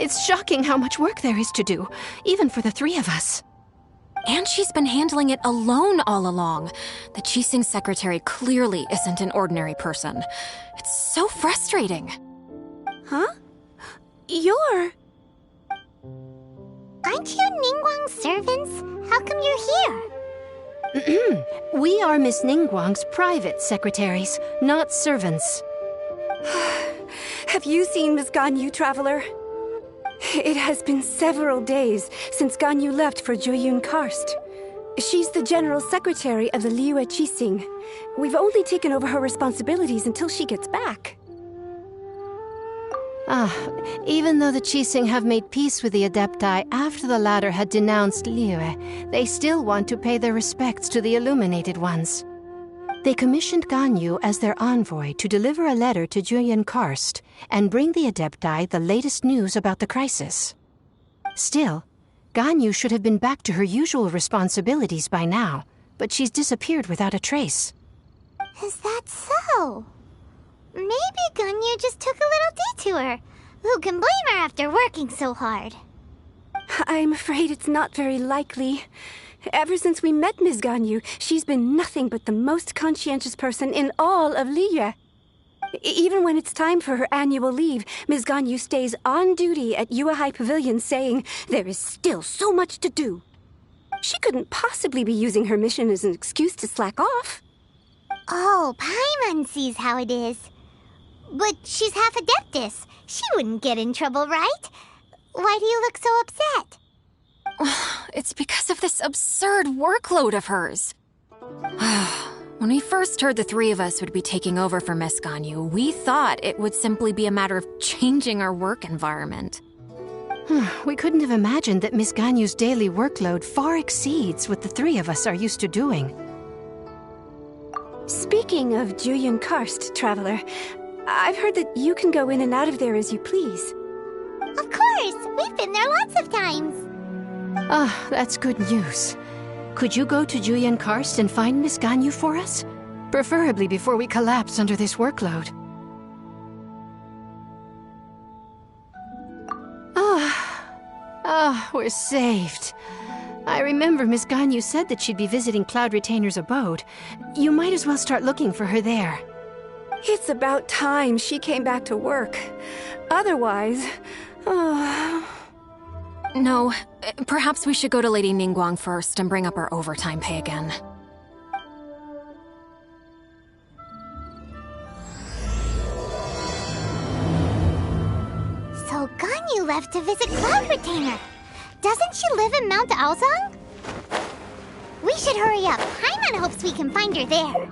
It's shocking how much work there is to do, even for the three of us. And she's been handling it alone all along. The Qixing secretary clearly isn't an ordinary person. It's so frustrating. Huh? You're... Aren't you Ningguang's servants? How come you're here? We are Miss Ningguang's private secretaries, not servants. Have you seen Miss Ganyu, Traveler? It has been several days since Ganyu left for Jueyun Karst. She's the general secretary of the Liyue Qixing. We've only taken over her responsibilities until she gets back. Even though the Qixing have made peace with the Adepti after the latter had denounced Liyue, they still want to pay their respects to the Illuminated Ones. They commissioned Ganyu as their envoy to deliver a letter to Jueyun Karst and bring the Adepti the latest news about the crisis. Still, Ganyu should have been back to her usual responsibilities by now, but she's disappeared without a trace. Is that so? Maybe Ganyu just took a little detour. Who can blame her after working so hard? I'm afraid it's not very likely. Ever since we met Ms. Ganyu, she's been nothing but the most conscientious person in all of Liyue. Even when it's time for her annual leave, Ms. Ganyu stays on duty at Yuehai Pavilion saying there is still so much to do. She couldn't possibly be using her mission as an excuse to slack off. Oh, Paimon sees how it is. But she's half Adeptus. She wouldn't get in trouble, right? Why do you look so upset? It's because of this absurd workload of hers. When we first heard the three of us would be taking over for Miss Ganyu, we thought it would simply be a matter of changing our work environment. We couldn't have imagined that Miss Ganyu's daily workload far exceeds what the three of us are used to doing. Speaking of Jueyun Karst, Traveler, I've heard that you can go in and out of there as you please. Of course! We've been there lots of times! That's good news. Could you go to Jueyun Karst and find Miss Ganyu for us? Preferably before we collapse under this workload. We're saved. I remember Miss Ganyu said that she'd be visiting Cloud Retainer's abode. You might as well start looking for her there. It's about time she came back to work. Otherwise... No, perhaps we should go to Lady Ningguang first and bring up our overtime pay again. So Ganyu left to visit Cloud Retainer. Doesn't she live in Mount Aozang? We should hurry up. Paimon hopes we can find her there.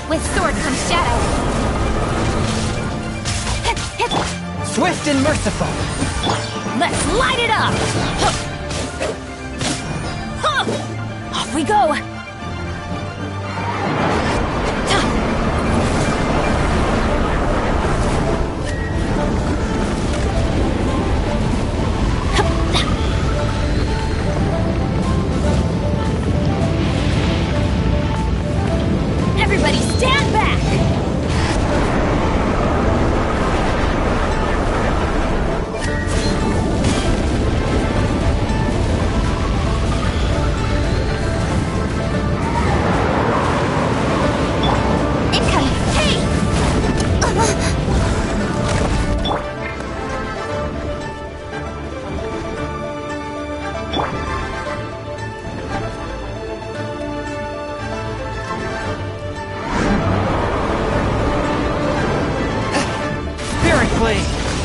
With sword comes shadow. Swift and merciful. Let's light it up! Off we go! Everybody stand back!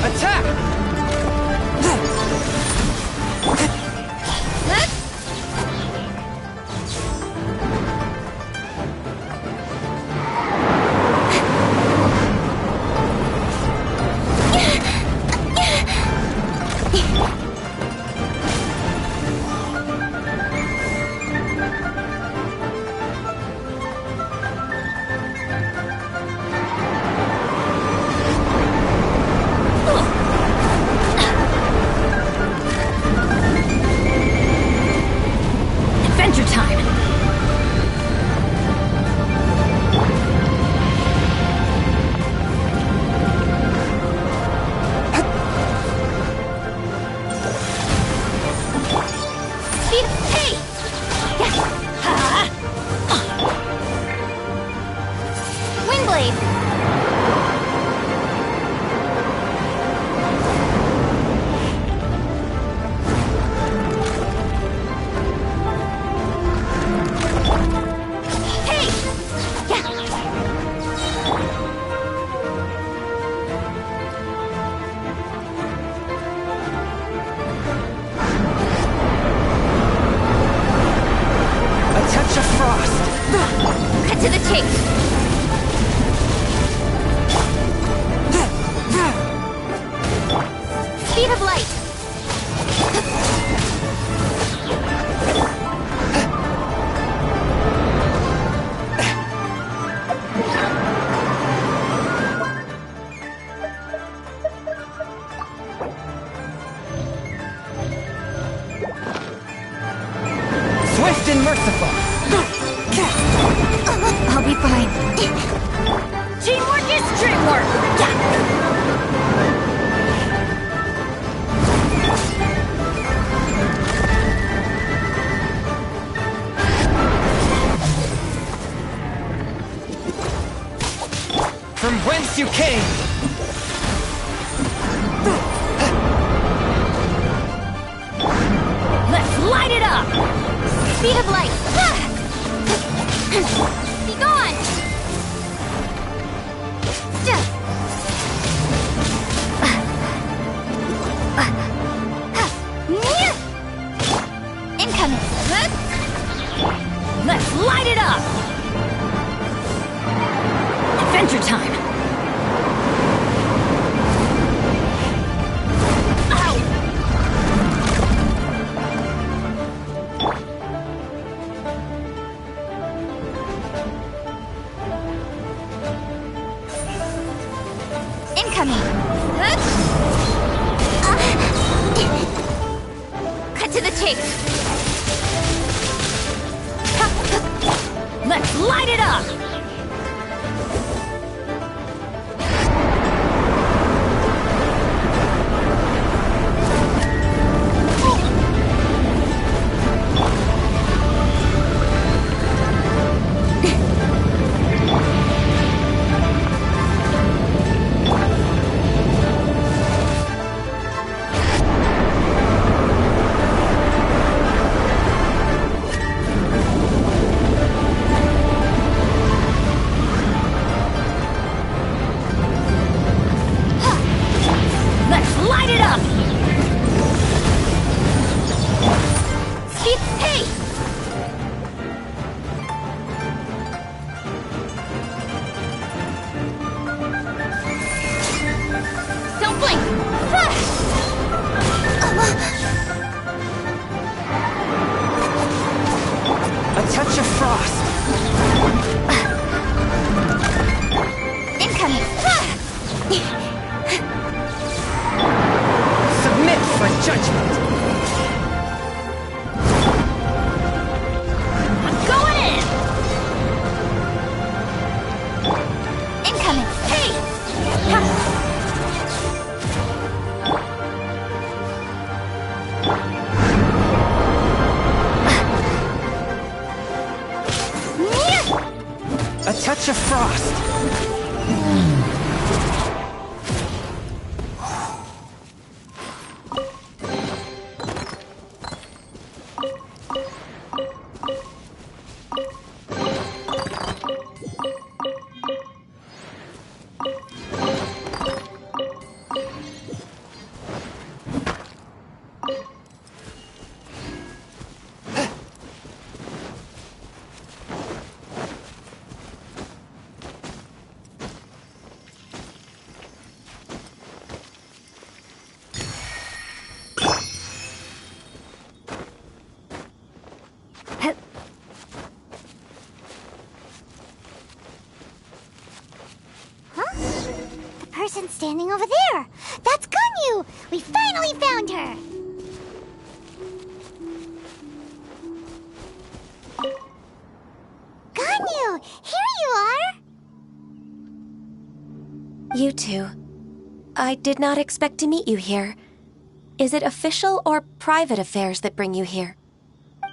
Attack! Adventure time! Speed! Hey! Windblade! Cut to the chase! Speed of light! Swift and merciful! I'll be fine. Teamwork is dreamwork! From whence you came! Let's light it up! Speed of light! Be gone! Incoming! Let's light it up! Adventure time! Incoming! Cut to the chase! light it up! A touch of frost. Incoming! Submit for judgment. Going in! Incoming! Hey! A touch of frost. Person standing over there! That's Ganyu! We finally found her! Ganyu! Here you are! You two. I did not expect to meet you here. Is it official or private affairs that bring you here?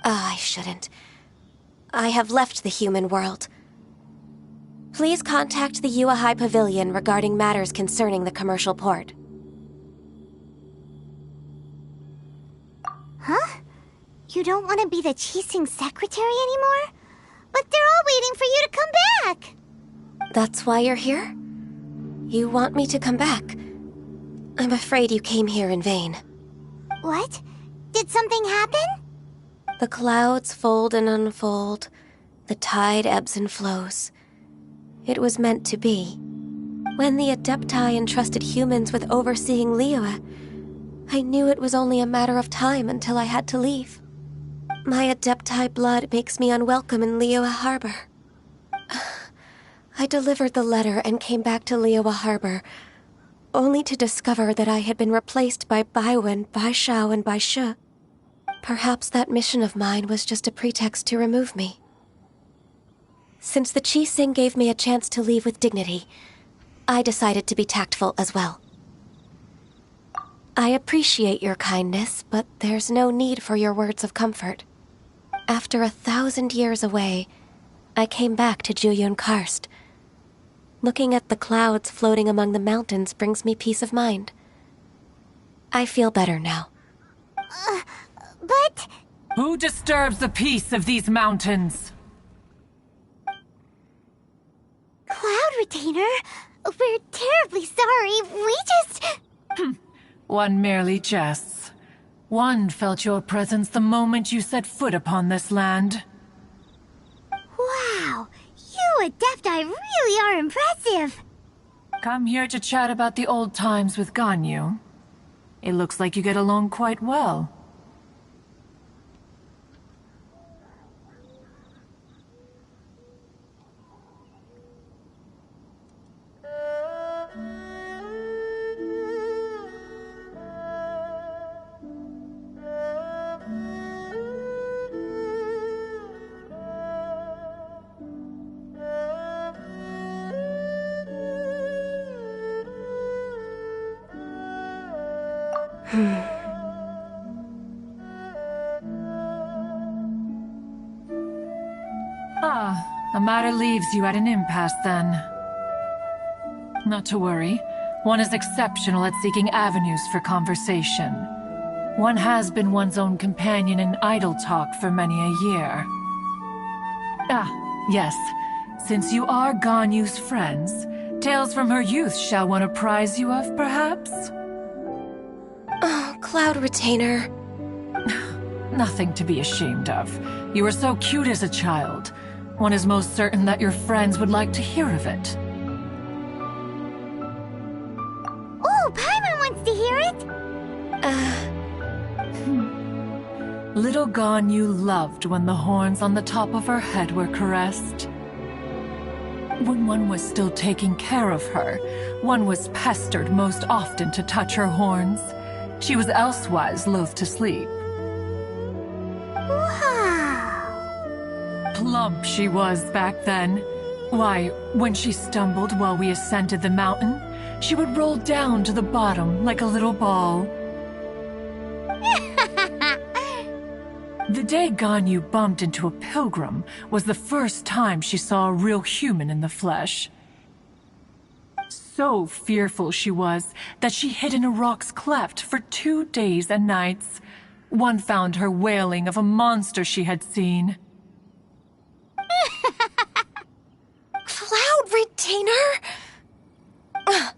I shouldn't. I have left the human world. Please contact the Yuehai Pavilion regarding matters concerning the commercial port. Huh? You don't want to be the Qixing secretary anymore? But they're all waiting for you to come back! That's why you're here? You want me to come back? I'm afraid you came here in vain. What? Did something happen? The clouds fold and unfold. The tide ebbs and flows. It was meant to be. When the Adepti entrusted humans with overseeing Liyue, I knew it was only a matter of time until I had to leave. My Adepti blood makes me unwelcome in Liyue Harbor. I delivered the letter and came back to Liyue Harbor, only to discover that I had been replaced by Baiwen, Baishao, and Baishu. Perhaps that mission of mine was just a pretext to remove me. Since the Qixing gave me a chance to leave with dignity, I decided to be tactful as well. I appreciate your kindness, but there's no need for your words of comfort. After 1,000 years away, I came back to Juyun Karst. Looking at the clouds floating among the mountains brings me peace of mind. I feel better now. But... Who disturbs the peace of these mountains? Cloud Retainer, we're terribly sorry. We just... One merely jests. One felt your presence the moment you set foot upon this land. Wow, you Adepti really are impressive. Come here to chat about the old times with Ganyu. It looks like you get along quite well. The matter leaves you at an impasse then. Not to worry. One is exceptional at seeking avenues for conversation. One has been one's own companion in idle talk for many a year. Yes. Since you are Ganyu's friends, tales from her youth shall one apprise you of, perhaps? Oh, Cloud Retainer. Nothing to be ashamed of. You were so cute as a child. One is most certain that your friends would like to hear of it. Oh, Paimon wants to hear it! Little Ganyu loved when the horns on the top of her head were caressed. When one was still taking care of her, one was pestered most often to touch her horns. She was elsewise loath to sleep. Wow! Plump she was back then. Why, when she stumbled while we ascended the mountain, she would roll down to the bottom like a little ball. The day Ganyu bumped into a pilgrim was the first time she saw a real human in the flesh. So fearful she was that she hid in a rock's cleft for 2 days and nights. One found her wailing of a monster she had seen. Cloud Retainer?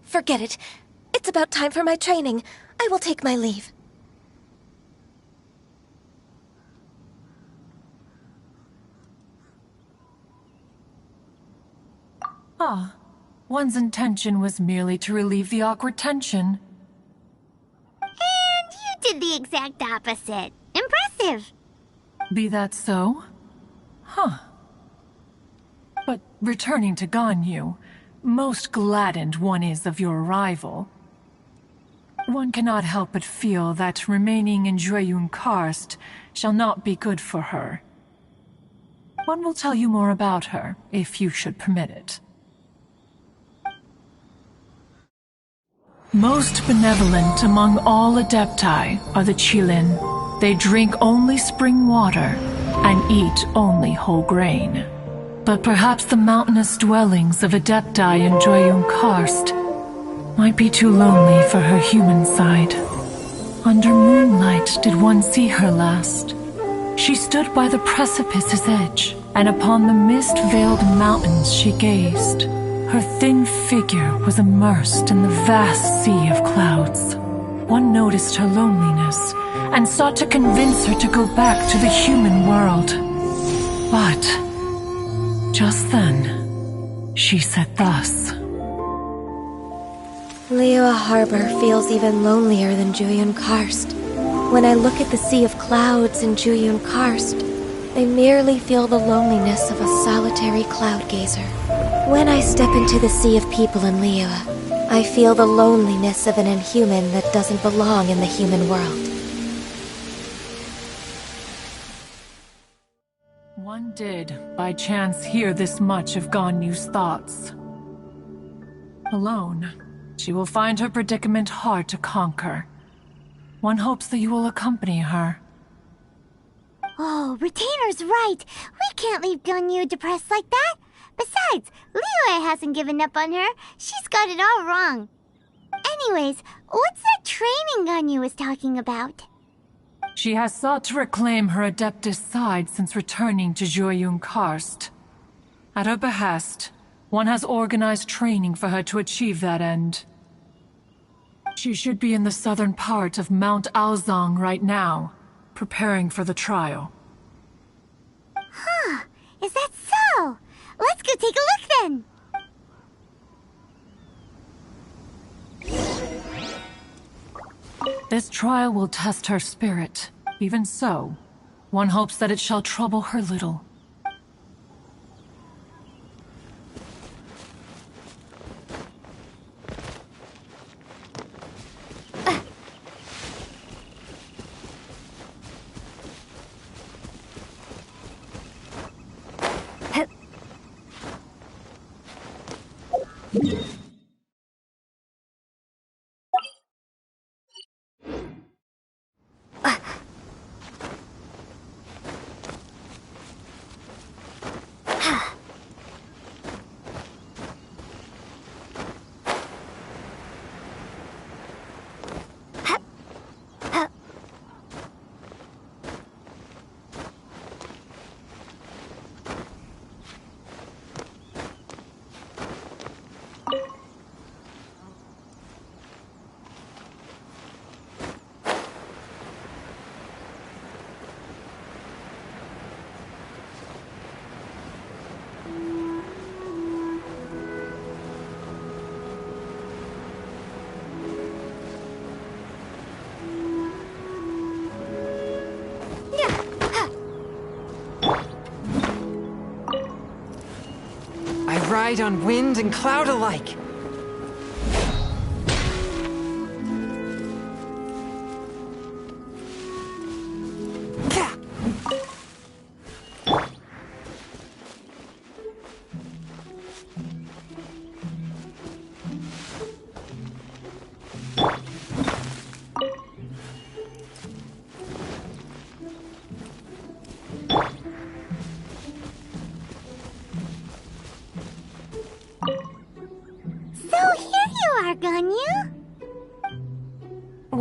Forget it. It's about time for my training. I will take my leave. One's intention was merely to relieve the awkward tension. And you did the exact opposite. Impressive! Be that so? But returning to Ganyu, most gladdened one is of your arrival. One cannot help but feel that remaining in Jueyun Karst shall not be good for her. One will tell you more about her, if you should permit it. Most benevolent among all Adepti are the Qilin. They drink only spring water and eat only whole grain. But perhaps the mountainous dwellings of Adepti in Jueyun Karst might be too lonely for her human side. Under moonlight did one see her last. She stood by the precipice's edge, and upon the mist-veiled mountains she gazed. Her thin figure was immersed in the vast sea of clouds. One noticed her loneliness and sought to convince her to go back to the human world. But just then, she said thus. Liyue Harbor feels even lonelier than Jueyun Karst. When I look at the sea of clouds in Jueyun Karst, I merely feel the loneliness of a solitary cloud gazer. When I step into the sea of people in Liyue, I feel the loneliness of an inhuman that doesn't belong in the human world. One did, by chance, hear this much of Ganyu's thoughts. Alone, she will find her predicament hard to conquer. One hopes that you will accompany her. Oh, Retainer's right. We can't leave Ganyu depressed like that. Besides, Liyue hasn't given up on her. She's got it all wrong. Anyways, what's that training Ganyu was talking about? She has sought to reclaim her Adeptus side since returning to Jueyun Karst. At her behest, one has organized training for her to achieve that end. She should be in the southern part of Mount Aozang right now, preparing for the trial. Huh, is that so? Let's go take a look then! This trial will test her spirit. Even so, one hopes that it shall trouble her little. ride on wind and cloud alike.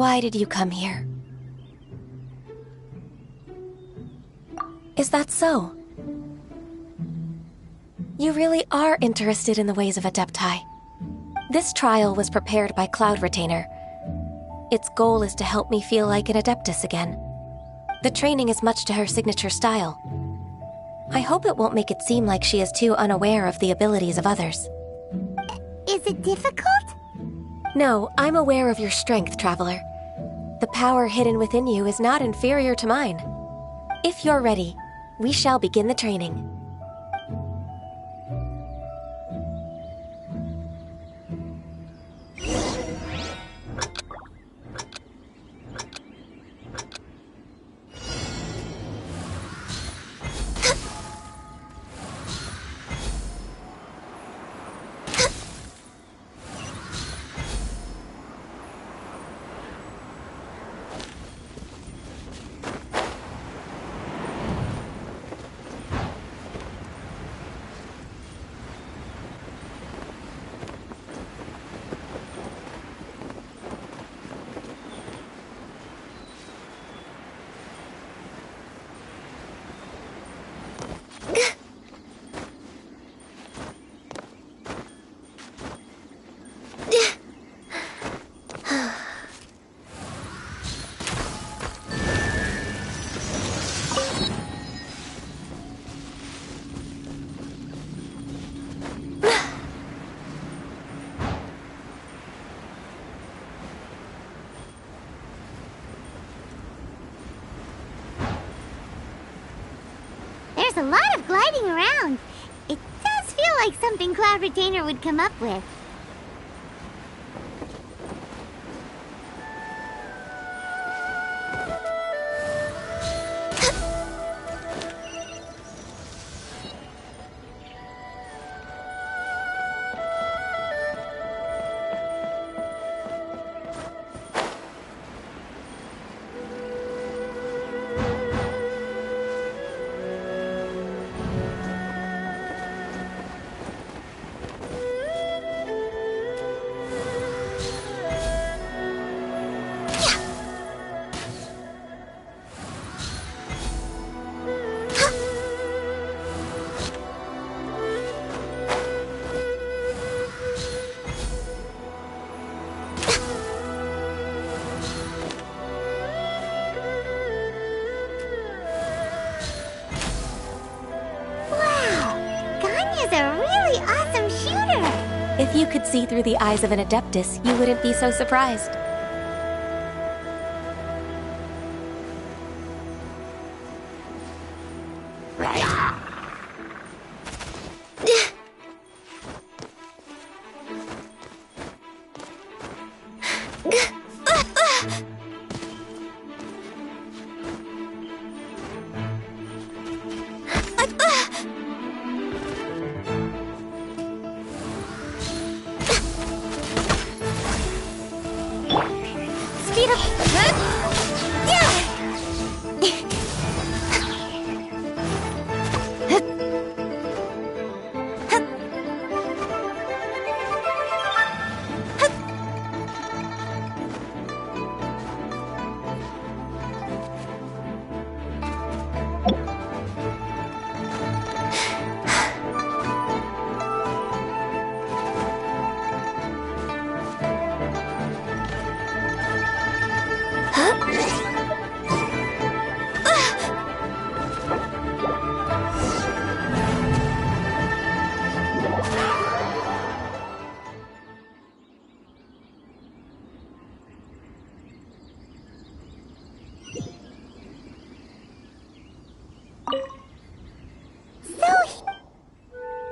Why did you come here? Is that so? You really are interested in the ways of Adepti. This trial was prepared by Cloud Retainer. Its goal is to help me feel like an Adeptus again. The training is much to her signature style. I hope it won't make it seem like she is too unaware of the abilities of others. Is it difficult? No, I'm aware of your strength, Traveler. The power hidden within you is not inferior to mine. If you're ready, we shall begin the training. There's a lot of gliding around. It does feel like something Cloud Retainer would come up with. If you could see through the eyes of an Adeptus, you wouldn't be so surprised.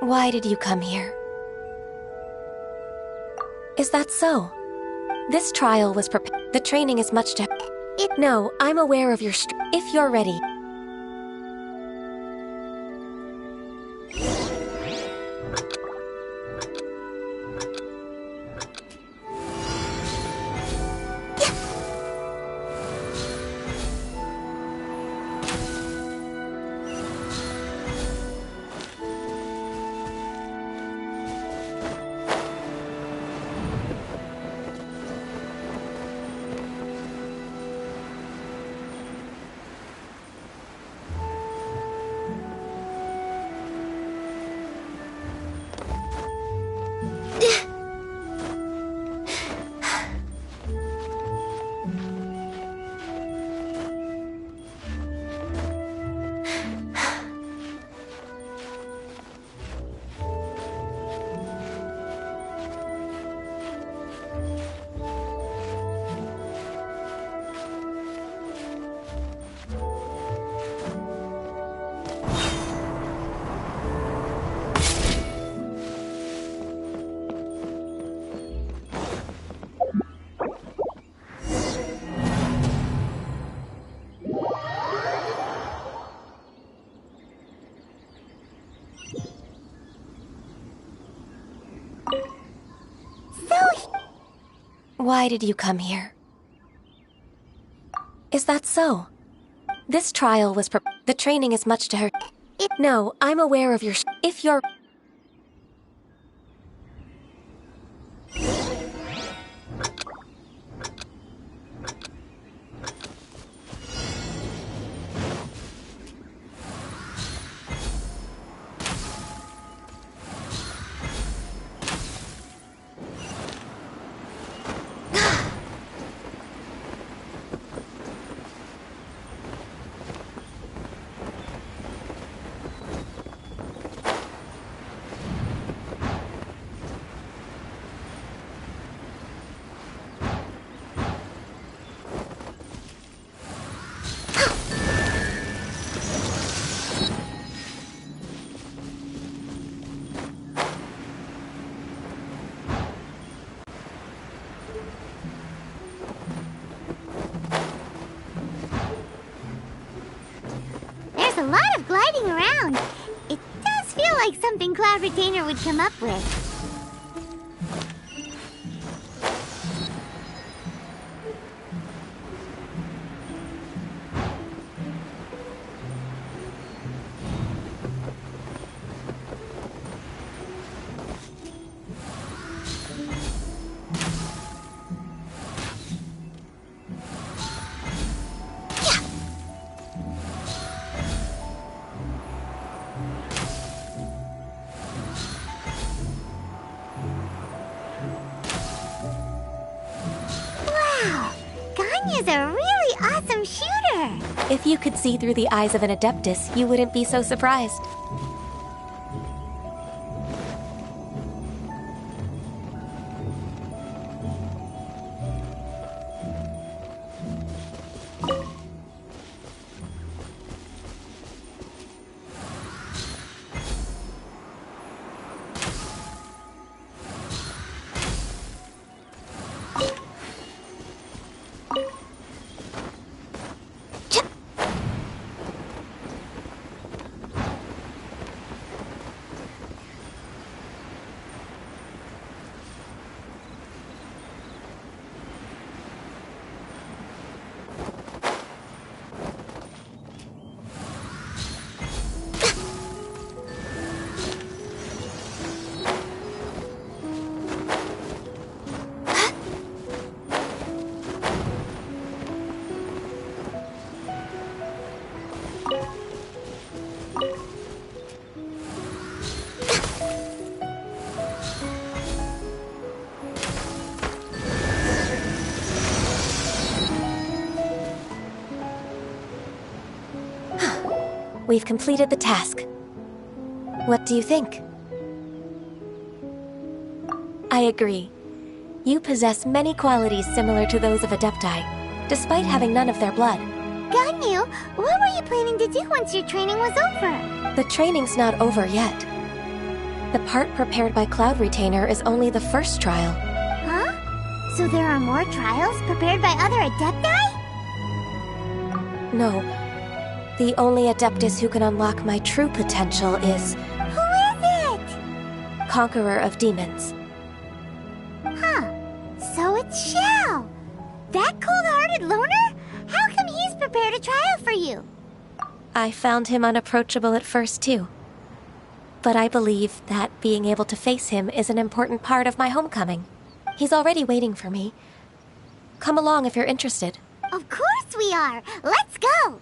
Why did you come here? Is that so? This trial was prepared. The training is much to... No, I'm aware of your if you're ready. Why did you come here? Is that so? This trial was the training is much to her. No, I'm aware of your if you're... A lot of gliding around. It does feel like something Cloud Retainer would come up with. Is a really awesome shooter! If you could see through the eyes of an Adeptus, you wouldn't be so surprised. We've completed the task. What do you think? I agree. You possess many qualities similar to those of Adepti, despite having none of their blood. Ganyu, what were you planning to do once your training was over? The training's not over yet. The part prepared by Cloud Retainer is only the first trial. Huh? So there are more trials prepared by other Adepti? No. The only Adeptus who can unlock my true potential is... Who is it? Conqueror of Demons. Huh. So it's Shao. That cold-hearted loner? How come he's prepared a trial for you? I found him unapproachable at first, too. But I believe that being able to face him is an important part of my homecoming. He's already waiting for me. Come along if you're interested. Of course we are! Let's go!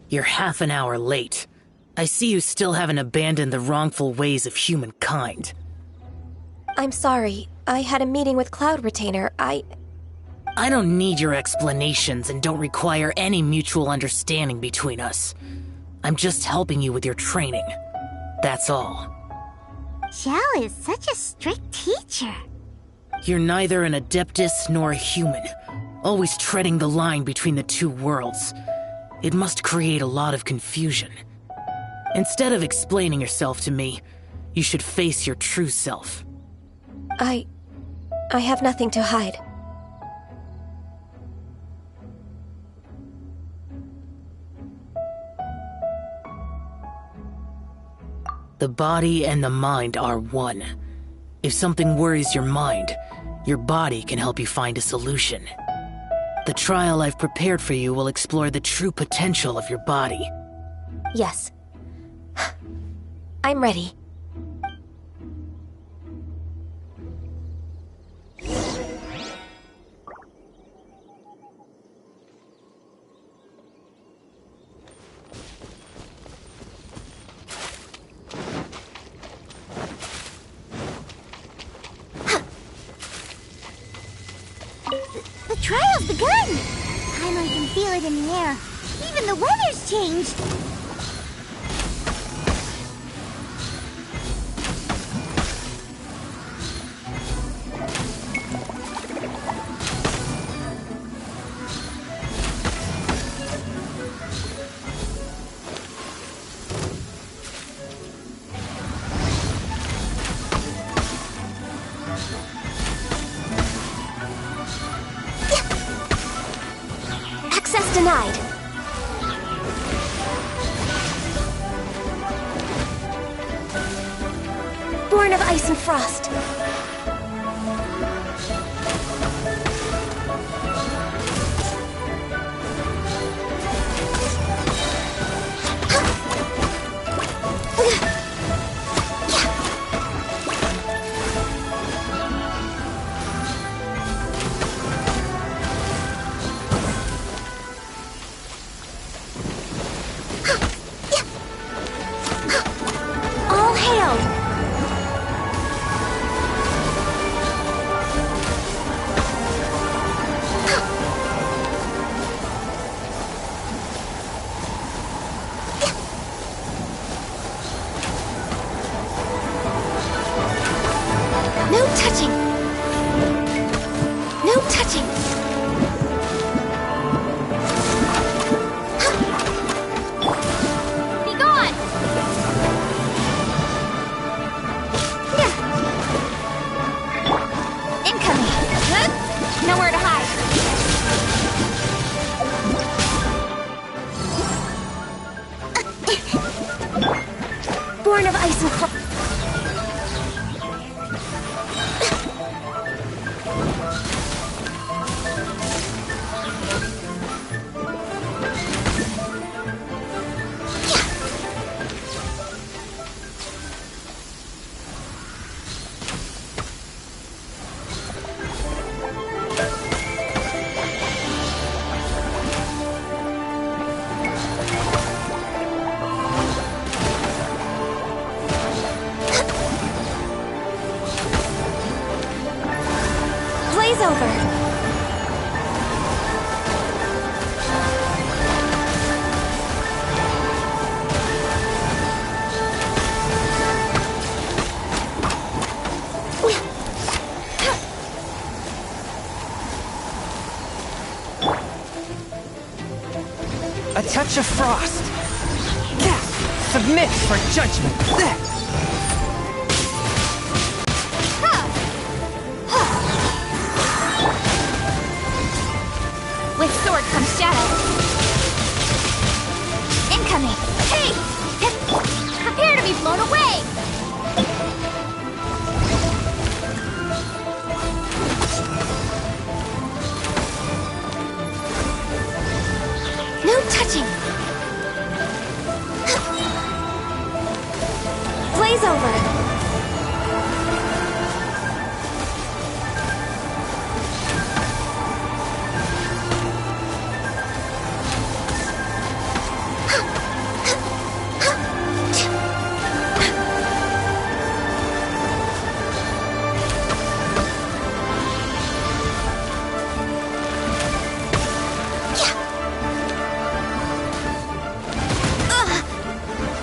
You're half an hour late. I see you still haven't abandoned the wrongful ways of humankind. I'm sorry. I had a meeting with Cloud Retainer. I don't need your explanations and don't require any mutual understanding between us. I'm just helping you with your training. That's all. Xiao is such a strict teacher. You're neither an Adeptus nor a human, always treading the line between the two worlds. It must create a lot of confusion. Instead of explaining yourself to me, you should face your true self. I have nothing to hide. The body and the mind are one. If something worries your mind, your body can help you find a solution. The trial I've prepared for you will explore the true potential of your body. Yes. I'm ready. The trial's begun! Paimon can feel it in the air. Even the weather's changed. Access denied. Born of ice and frost. All hail! ice and frost. Blaze over. A touch of frost. Submit for judgment. With sword comes shadow. Incoming! Hey! Prepare to be blown away! No touching. Blaze over.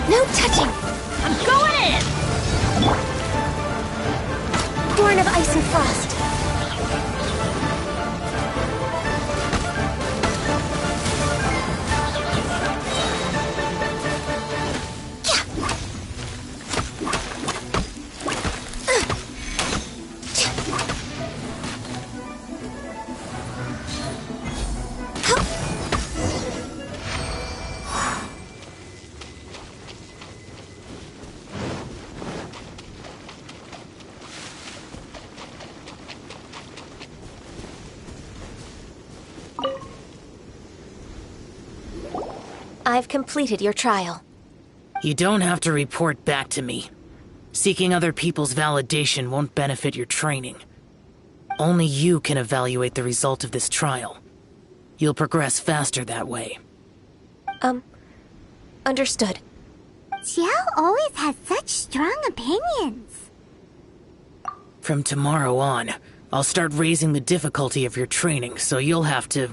No touching! I'm going in! Born of ice and frost. I've completed your trial. You don't have to report back to me. Seeking other people's validation won't benefit your training. Only you can evaluate the result of this trial. You'll progress faster that way. Understood. Xiao always has such strong opinions. From tomorrow on, I'll start raising the difficulty of your training, so you'll have to...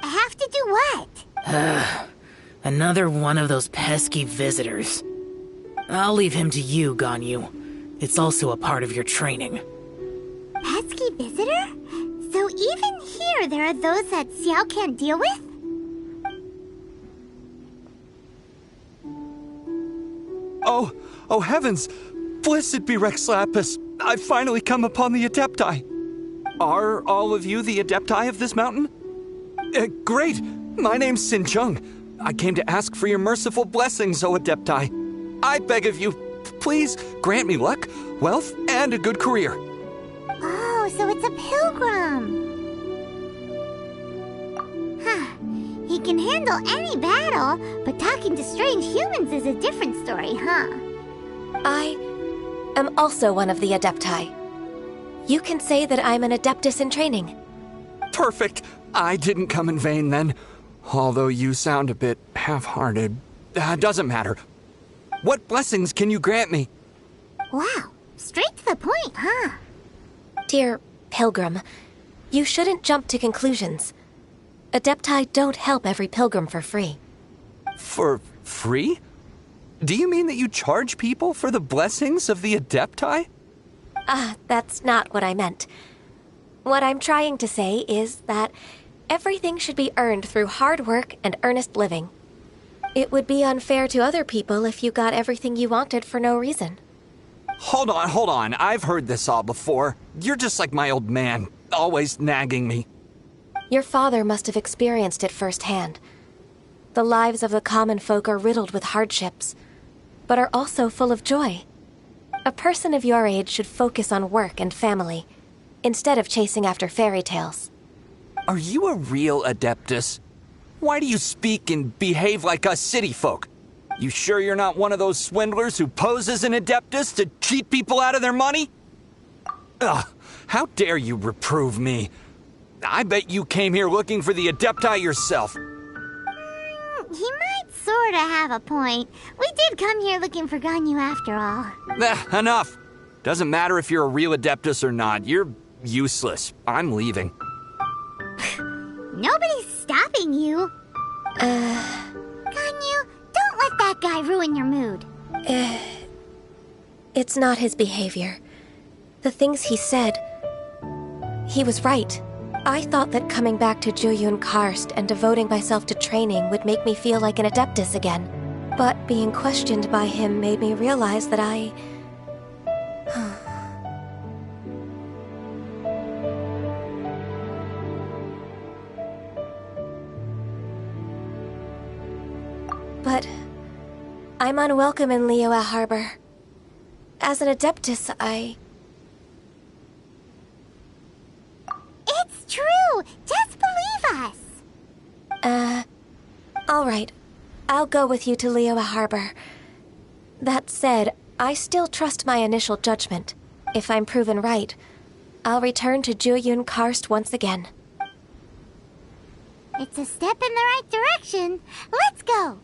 Have to do what? Another one of those pesky visitors. I'll leave him to you, Ganyu. It's also a part of your training. Pesky visitor? So even here there are those that Xiao can't deal with? Oh heavens! Blessed be Rex Lapis! I've finally come upon the Adepti! Are all of you the Adepti of this mountain? Great! My name's Sin Chung. I came to ask for your merciful blessings, O Adepti. I beg of you, please grant me luck, wealth, and a good career. Oh, so it's a pilgrim. Huh. He can handle any battle, but talking to strange humans is a different story, huh? I am also one of the Adepti. You can say that I'm an Adeptus in training. Perfect! I didn't come in vain then. Although you sound a bit half-hearted. Doesn't matter. What blessings can you grant me? Wow, straight to the point, huh? Dear Pilgrim, you shouldn't jump to conclusions. Adepti don't help every pilgrim for free. For free? Do you mean that you charge people for the blessings of the Adepti? That's not what I meant. What I'm trying to say is that everything should be earned through hard work and earnest living. It would be unfair to other people if you got everything you wanted for no reason. Hold on. I've heard this all before. You're just like my old man, always nagging me. Your father must have experienced it firsthand. The lives of the common folk are riddled with hardships, but are also full of joy. A person of your age should focus on work and family, instead of chasing after fairy tales. Are you a real Adeptus? Why do you speak and behave like us city folk? You sure you're not one of those swindlers who pose as an Adeptus to cheat people out of their money? Ugh, how dare you reprove me? I bet you came here looking for the Adepti yourself. He might sorta have a point. We did come here looking for Ganyu after all. Enough. Doesn't matter if you're a real Adeptus or not. You're useless. I'm leaving. Nobody's stopping you. Ganyu, don't let that guy ruin your mood. It's not his behavior. The things he said... He was right. I thought that coming back to Jueyun Karst and devoting myself to training would make me feel like an Adeptus again. But being questioned by him made me realize that I... But I'm unwelcome in Liyue Harbor. As an Adeptus, It's true! Just believe us! Alright. I'll go with you to Liyue Harbor. That said, I still trust my initial judgment. If I'm proven right, I'll return to Jueyun Karst once again. It's a step in the right direction. Let's go!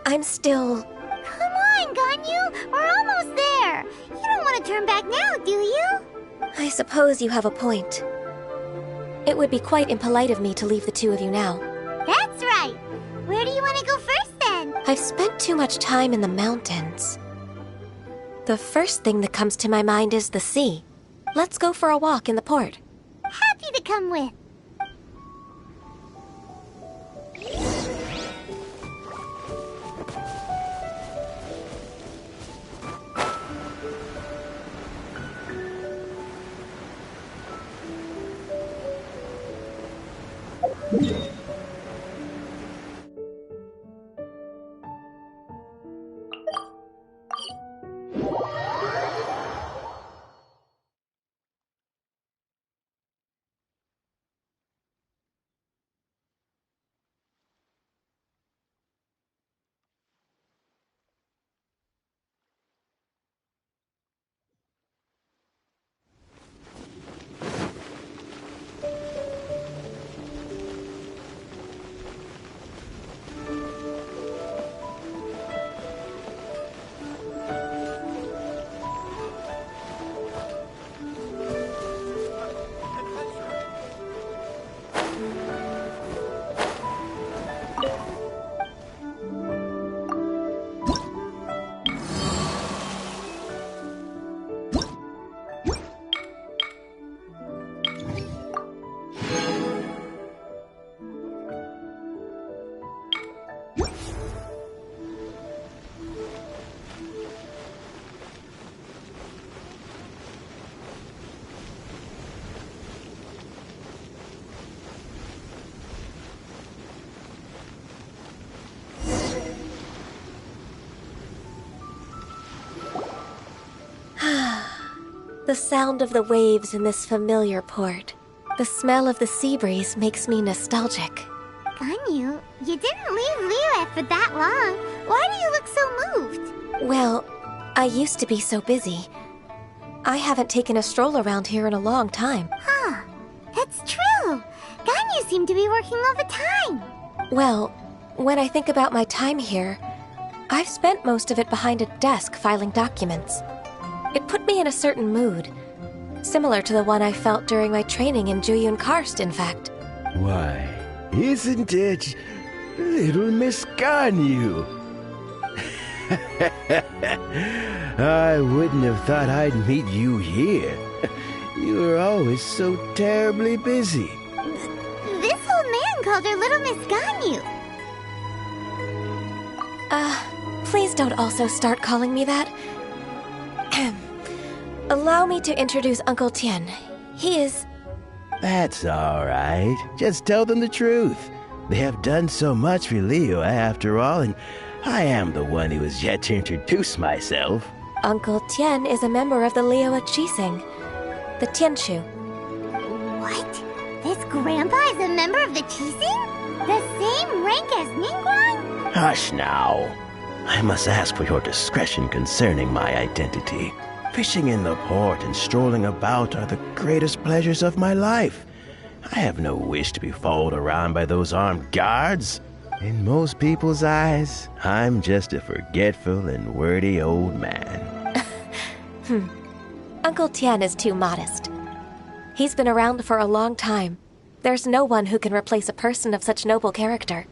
I'm still... Come on, Ganyu! We're almost there! You don't want to turn back now, do you? I suppose you have a point. It would be quite impolite of me to leave the two of you now. That's right! Where do you want to go first, then? I've spent too much time in the mountains. The first thing that comes to my mind is the sea. Let's go for a walk in the port. Happy to come with. The sound of the waves in this familiar port. The smell of the sea breeze makes me nostalgic. Ganyu, you didn't leave Liyue for that long. Why do you look so moved? Well, I used to be so busy. I haven't taken a stroll around here in a long time. Huh. It's true. Ganyu seemed to be working all the time. Well, when I think about my time here, I've spent most of it behind a desk filing documents. It put me in a certain mood, similar to the one I felt during my training in Juyun Karst, in fact. Why, isn't it little Miss Ganyu? I wouldn't have thought I'd meet you here. You were always so terribly busy. This old man called her Little Miss Ganyu. Please don't also start calling me that. Allow me to introduce Uncle Tien. He is... That's all right. Just tell them the truth. They have done so much for Liyue after all, and I am the one who has yet to introduce myself. Uncle Tien is a member of the Liyue Qixing, the Tianshu. What? This grandpa is a member of the Qixing? The same rank as Ningguang? Hush now. I must ask for your discretion concerning my identity. Fishing in the port and strolling about are the greatest pleasures of my life. I have no wish to be followed around by those armed guards. In most people's eyes, I'm just a forgetful and wordy old man. Uncle Tien is too modest. He's been around for a long time. There's no one who can replace a person of such noble character.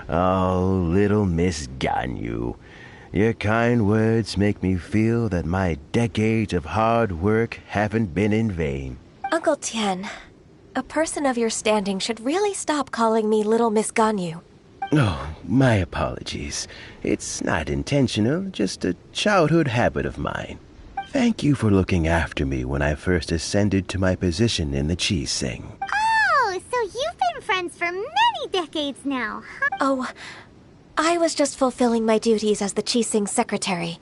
Oh, little Miss Ganyu. Your kind words make me feel that my decades of hard work haven't been in vain. Uncle Tien, a person of your standing should really stop calling me Little Miss Ganyu. Oh, my apologies. It's not intentional, just a childhood habit of mine. Thank you for looking after me when I first ascended to my position in the Qixing. Oh, so you've been friends for many decades now, huh? Oh, I was just fulfilling my duties as the Qixing secretary.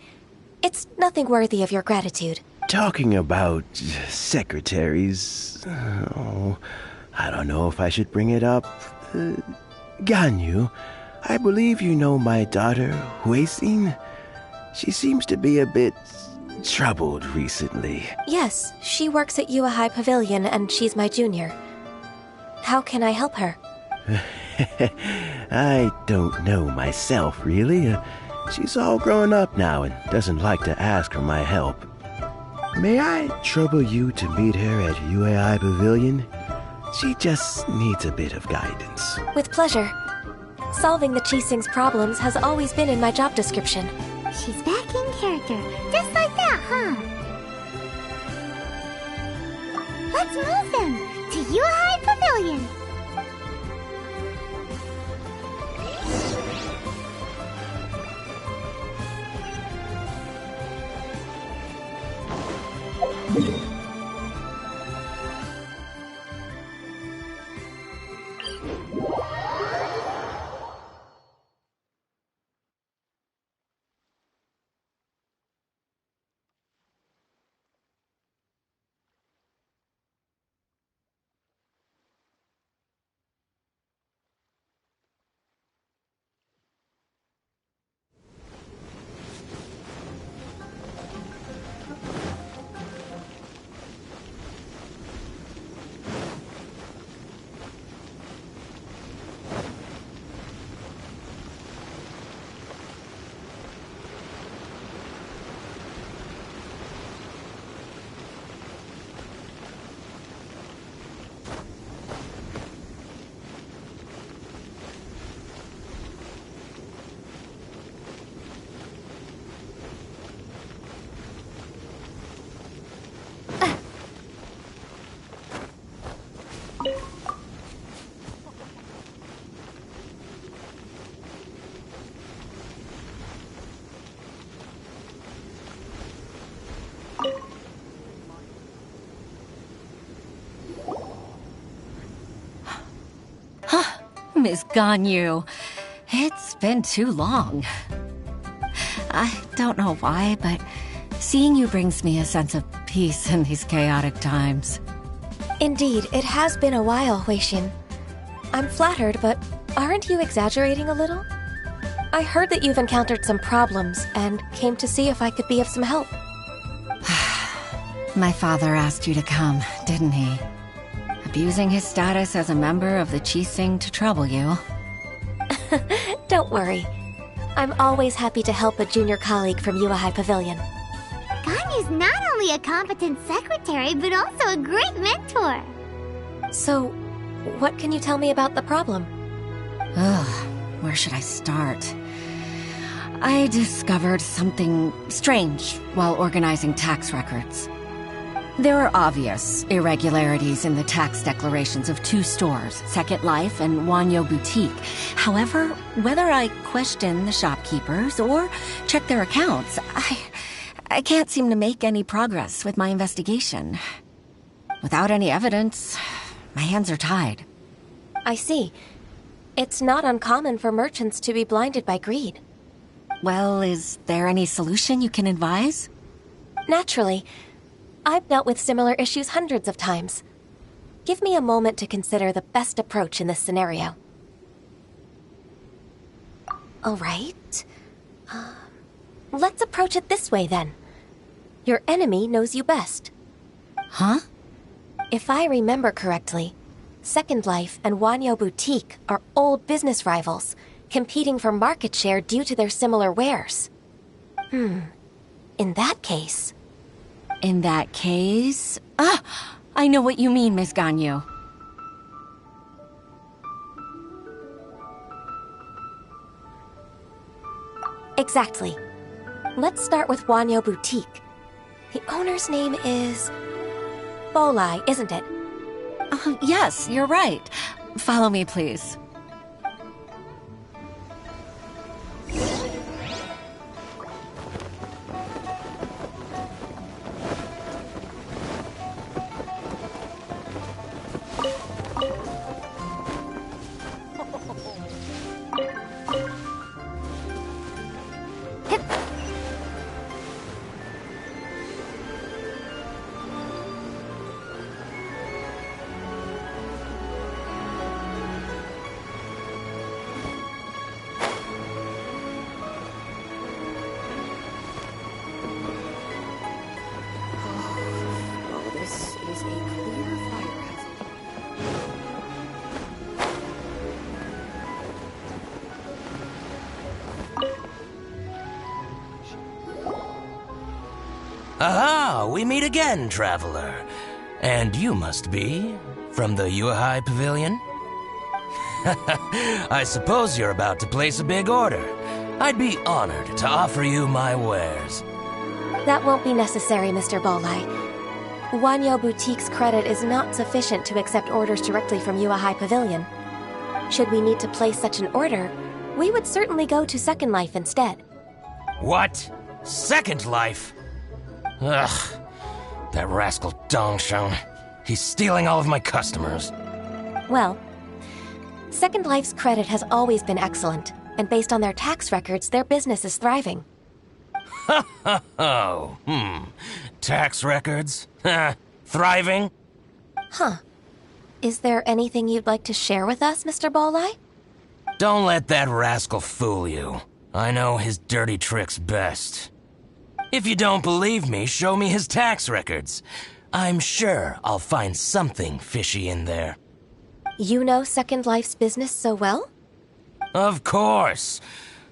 It's nothing worthy of your gratitude. Talking about secretaries... Oh, I don't know if I should bring it up. Ganyu, I believe you know my daughter, Huixin. She seems to be a bit troubled recently. Yes, she works at Yue High Pavilion and she's my junior. How can I help her? I don't know myself, really. She's all grown up now and doesn't like to ask for my help. May I trouble you to meet her at Yue High Pavilion? She just needs a bit of guidance. With pleasure. Solving the Qixing's problems has always been in my job description. She's back in character, just like that, huh? Let's move them to Yue High Pavilion. Miss Ganyu, it's been too long. I don't know why, but seeing you brings me a sense of peace in these chaotic times. Indeed, it has been a while, Huixin. I'm flattered, but aren't you exaggerating a little? I heard that you've encountered some problems and came to see if I could be of some help. My father asked you to come, didn't he? Abusing his status as a member of the Qixing to trouble you. Don't worry. I'm always happy to help a junior colleague from Yuehai Pavilion. Ganyu's not only a competent secretary, but also a great mentor. So, what can you tell me about the problem? Ugh, where should I start? I discovered something strange while organizing tax records. There are obvious irregularities in the tax declarations of two stores, Second Life and Wanyo Boutique. However, whether I question the shopkeepers or check their accounts, I can't seem to make any progress with my investigation. Without any evidence, my hands are tied. I see. It's not uncommon for merchants to be blinded by greed. Well, is there any solution you can advise? Naturally. I've dealt with similar issues hundreds of times. Give me a moment to consider the best approach in this scenario. All right. Let's approach it this way, then. Your enemy knows you best. Huh? If I remember correctly, Second Life and Wanyo Boutique are old business rivals, competing for market share due to their similar wares. In that case... In that case... I know what you mean, Miss Ganyu. Exactly. Let's start with Wanyo Boutique. The owner's name is... Bolai, isn't it? Yes, you're right. Follow me, please. Aha! We meet again, traveler. And you must be from the Yuehai Pavilion? I suppose you're about to place a big order. I'd be honored to offer you my wares. That won't be necessary, Mr. Bolai. Wanyo Boutique's credit is not sufficient to accept orders directly from Yuehai Pavilion. Should we need to place such an order, we would certainly go to Second Life instead. What? Second Life? Ugh. That rascal Dongsheng. He's stealing all of my customers. Well, Second Life's credit has always been excellent, and based on their tax records, their business is thriving. Tax records? Thriving? Huh. Is there anything you'd like to share with us, Mr. Bolai? Don't let that rascal fool you. I know his dirty tricks best. If you don't believe me, show me his tax records. I'm sure I'll find something fishy in there. You know Second Life's business so well? Of course.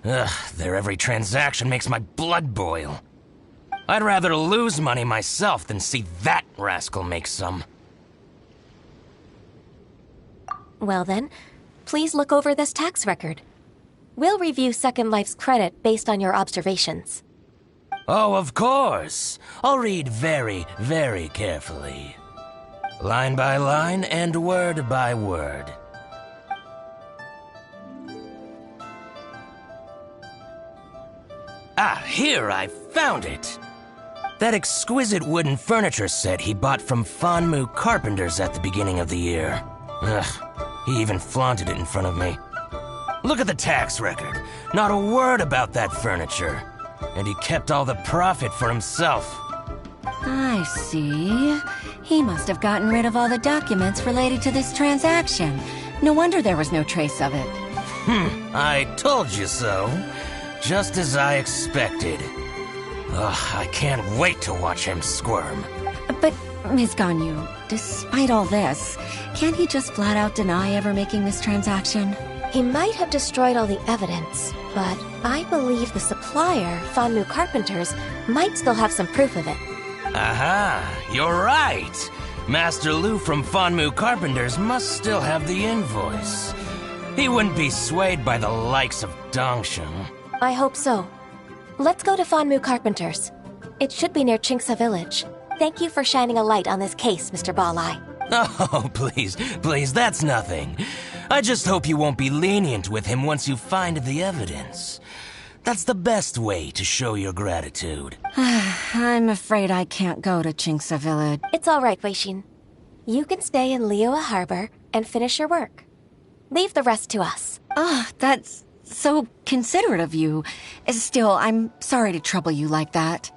Ugh, their every transaction makes my blood boil. I'd rather lose money myself than see that rascal make some. Well then, please look over this tax record. We'll review Second Life's credit based on your observations. Oh, of course. I'll read very, very carefully. Line by line and word by word. Ah, here, I found it. That exquisite wooden furniture set he bought from Fanmu Carpenters at the beginning of the year. Ugh, he even flaunted it in front of me. Look at the tax record. Not a word about that furniture. And he kept all the profit for himself. I see. He must have gotten rid of all the documents related to this transaction. No wonder there was no trace of it. I told you so. Just as I expected. Ugh, I can't wait to watch him squirm. But, Ms. Ganyu, despite all this, can't he just flat out deny ever making this transaction? He might have destroyed all the evidence, but I believe the supplier, Fanmu Carpenters, might still have some proof of it. Aha, you're right. Master Lu from Fanmu Carpenters must still have the invoice. He wouldn't be swayed by the likes of Dongsheng. I hope so. Let's go to Fanmu Carpenters. It should be near Chingsa Village. Thank you for shining a light on this case, Mr. Balai. Oh, please, that's nothing. I just hope you won't be lenient with him once you find the evidence. That's the best way to show your gratitude. I'm afraid I can't go to Chingsa Village. It's all right, Weishin. You can stay in Liyue Harbor and finish your work. Leave the rest to us. Oh, that's so considerate of you. Still, I'm sorry to trouble you like that.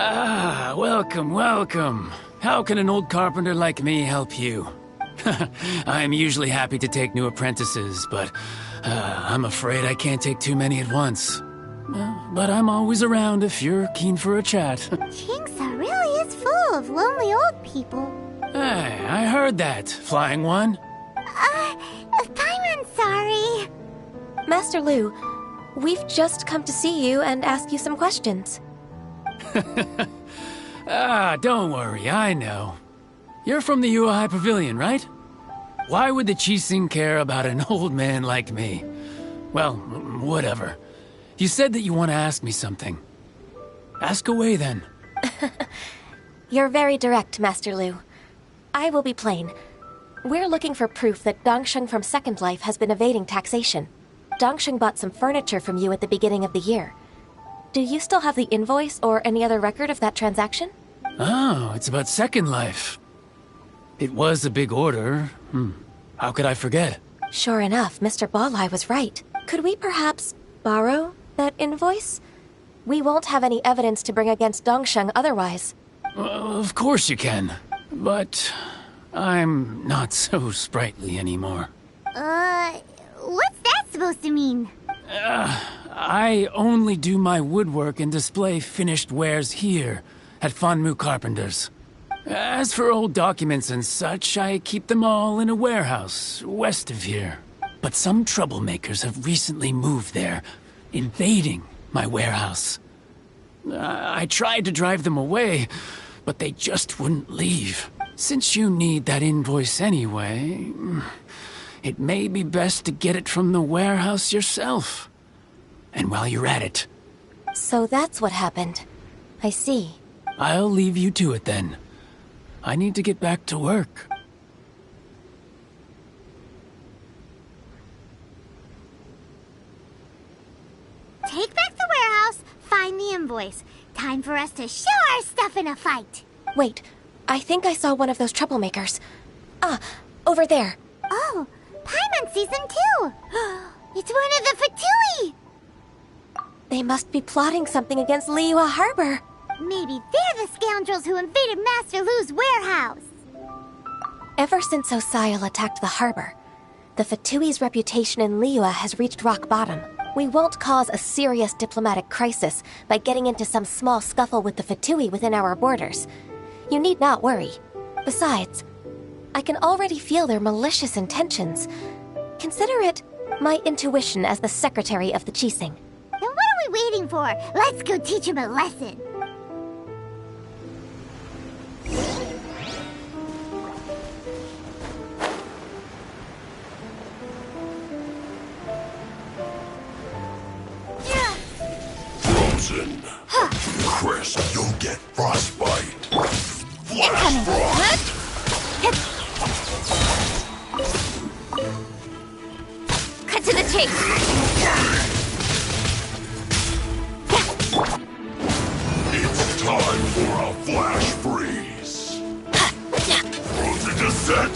Ah, welcome, welcome. How can an old carpenter like me help you? I'm usually happy to take new apprentices, but I'm afraid I can't take too many at once. But I'm always around if you're keen for a chat. Chingsa really is full of lonely old people. Hey, I heard that, Flying One. Paimon's sorry. Master Lu, we've just come to see you and ask you some questions. Don't worry, I know. You're from the Yuehai Pavilion, right? Why would the Qixing care about an old man like me? Well, whatever. You said that you want to ask me something. Ask away, then. You're very direct, Master Lu. I will be plain. We're looking for proof that Dongsheng from Second Life has been evading taxation. Dongsheng bought some furniture from you at the beginning of the year. Do you still have the invoice or any other record of that transaction? Oh, it's about Second Life. It was a big order. How could I forget? Sure enough, Mr. Balai was right. Could we perhaps borrow that invoice? We won't have any evidence to bring against Dongsheng otherwise. Of course you can. But I'm not so sprightly anymore. What's that supposed to mean? I only do my woodwork and display finished wares here at Fanmu Carpenter's. As for old documents and such, I keep them all in a warehouse west of here. But some troublemakers have recently moved there, invading my warehouse. I tried to drive them away, but they just wouldn't leave. Since you need that invoice anyway, it may be best to get it from the warehouse yourself. And while you're at it... So that's what happened. I see. I'll leave you to it then. I need to get back to work. Take back the warehouse, find the invoice. Time for us to show our stuff in a fight. Wait, I think I saw one of those troublemakers. Over there. Oh, Paimon sees them too. It's one of the Fatui. They must be plotting something against Liyue Harbor. Maybe they're the scoundrels who invaded Master Lu's warehouse. Ever since Osial attacked the harbor, the Fatui's reputation in Liyue has reached rock bottom. We won't cause a serious diplomatic crisis by getting into some small scuffle with the Fatui within our borders. You need not worry. Besides, I can already feel their malicious intentions. Consider it my intuition as the secretary of the Qixing. Then what are we waiting for? Let's go teach him a lesson. Frozen. Chris, you'll get frostbite. Incoming. Cut to the chase. It's time for a flash freeze. Frozen to set.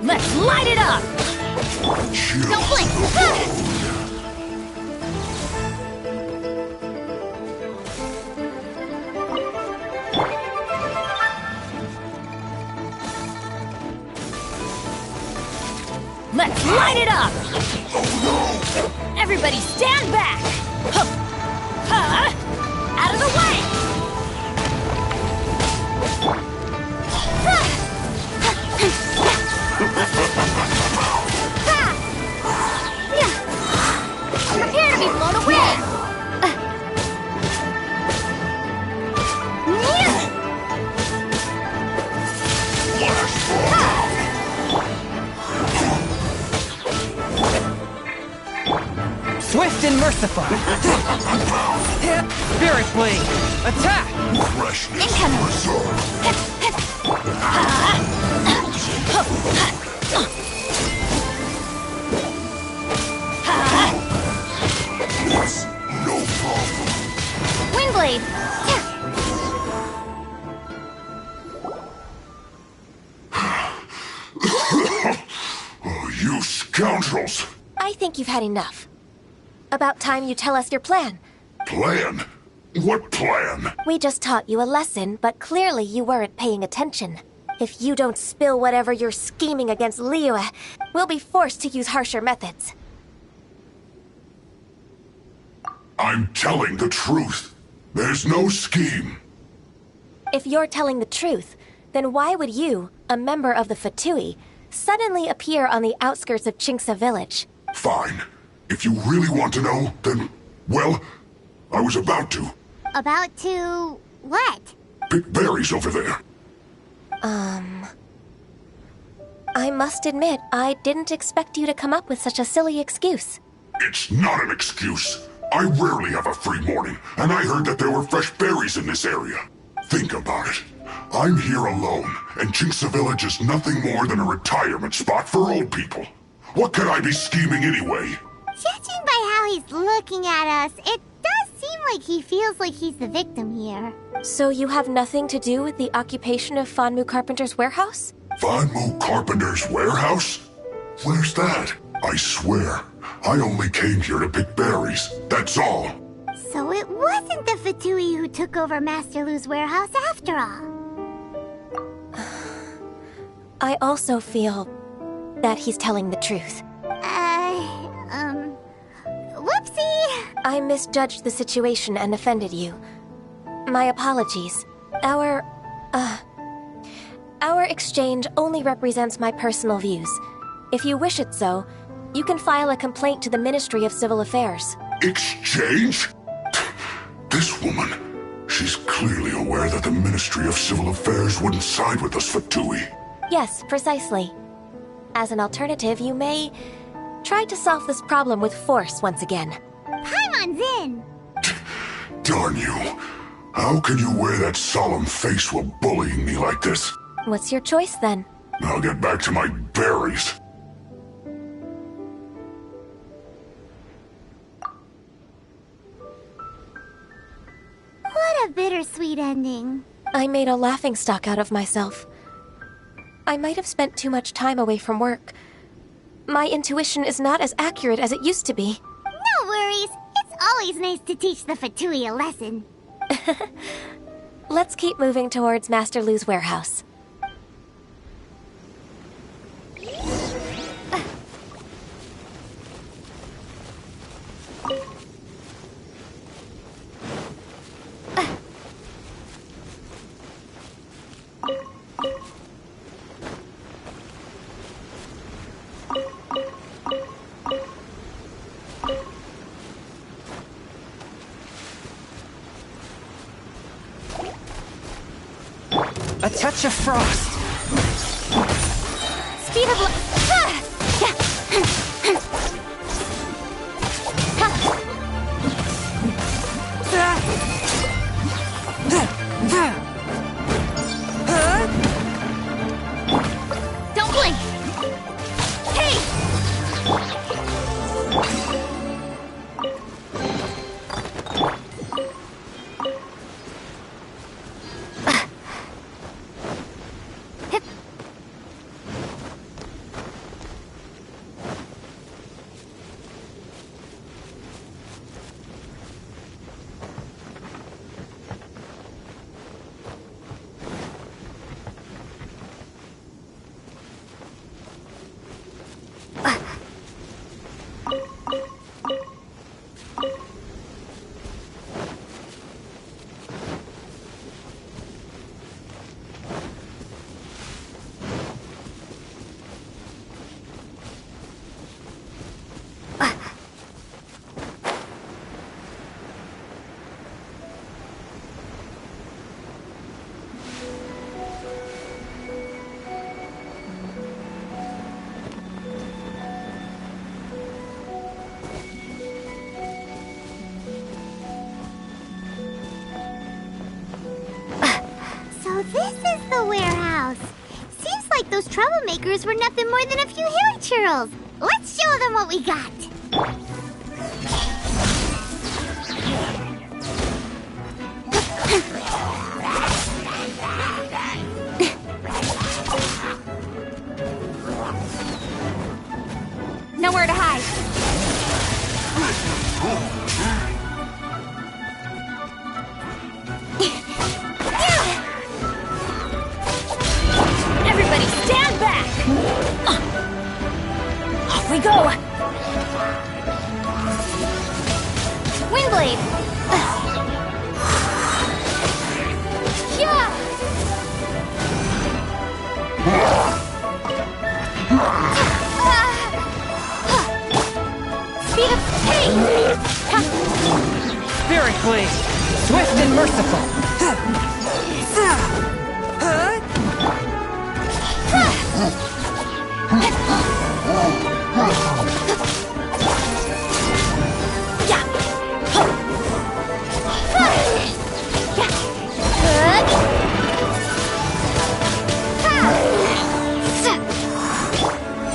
Let's light it up. Chill Don't blink. the road. Let's light it up! Oh no! Everybody stand back! Huh. Huh. Out of the way! Prepare to be blown away! Swift and merciful. Spirit Blade. Attack! Freshness preserved. It's no problem. Windblade! Oh, you scoundrels! I think you've had enough. About time you tell us your plan. Plan? What plan? We just taught you a lesson, but clearly you weren't paying attention. If you don't spill whatever you're scheming against Liyue, we'll be forced to use harsher methods. I'm telling the truth. There's no scheme. If you're telling the truth, then why would you, a member of the Fatui, suddenly appear on the outskirts of Chinksa village? Fine. If you really want to know, then, well, I was about to. About to... what? Pick berries over there. I must admit, I didn't expect you to come up with such a silly excuse. It's not an excuse. I rarely have a free morning, and I heard that there were fresh berries in this area. Think about it. I'm here alone, and Chinksa Village is nothing more than a retirement spot for old people. What could I be scheming anyway? Judging by how he's looking at us, it does seem like he feels like he's the victim here. So you have nothing to do with the occupation of Fanmu Carpenter's warehouse? Fanmu Carpenter's warehouse? Where's that? I swear, I only came here to pick berries, that's all. So it wasn't the Fatui who took over Master Lu's warehouse after all. I also feel that he's telling the truth. Whoopsie! I misjudged the situation and offended you. My apologies. Our exchange only represents my personal views. If you wish it so, you can file a complaint to the Ministry of Civil Affairs. Exchange? This woman, she's clearly aware that the Ministry of Civil Affairs wouldn't side with us Fatui. Yes, precisely. As an alternative, you may try to solve this problem with force once again. Paimon's in! Darn you. How can you wear that solemn face while bullying me like this? What's your choice, then? I'll get back to my berries. What a bittersweet ending. I made a laughingstock out of myself. I might have spent too much time away from work. My intuition is not as accurate as it used to be. No worries. It's always nice to teach the Fatui a lesson. Let's keep moving towards Master Lu's warehouse. A touch of frost. Speed of light. Don't blink. Hey! This is the warehouse. Seems like those troublemakers were nothing more than a few hairy churls. Let's show them what we got. Nowhere to hide. Everybody stand back! Off we go! Windblade! merciful!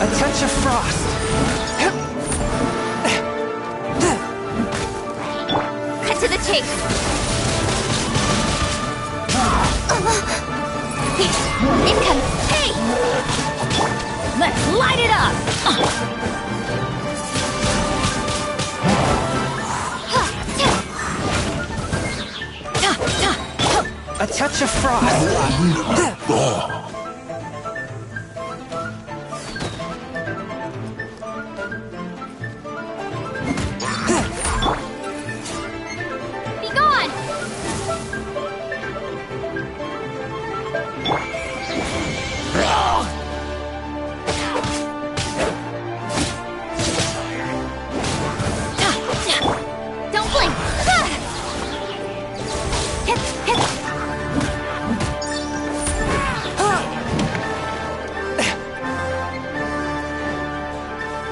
A touch of frost! Cut to the chase. Incoming. Hey! Let's light it up! A touch of frost! Be gone! Don't blink! Hit!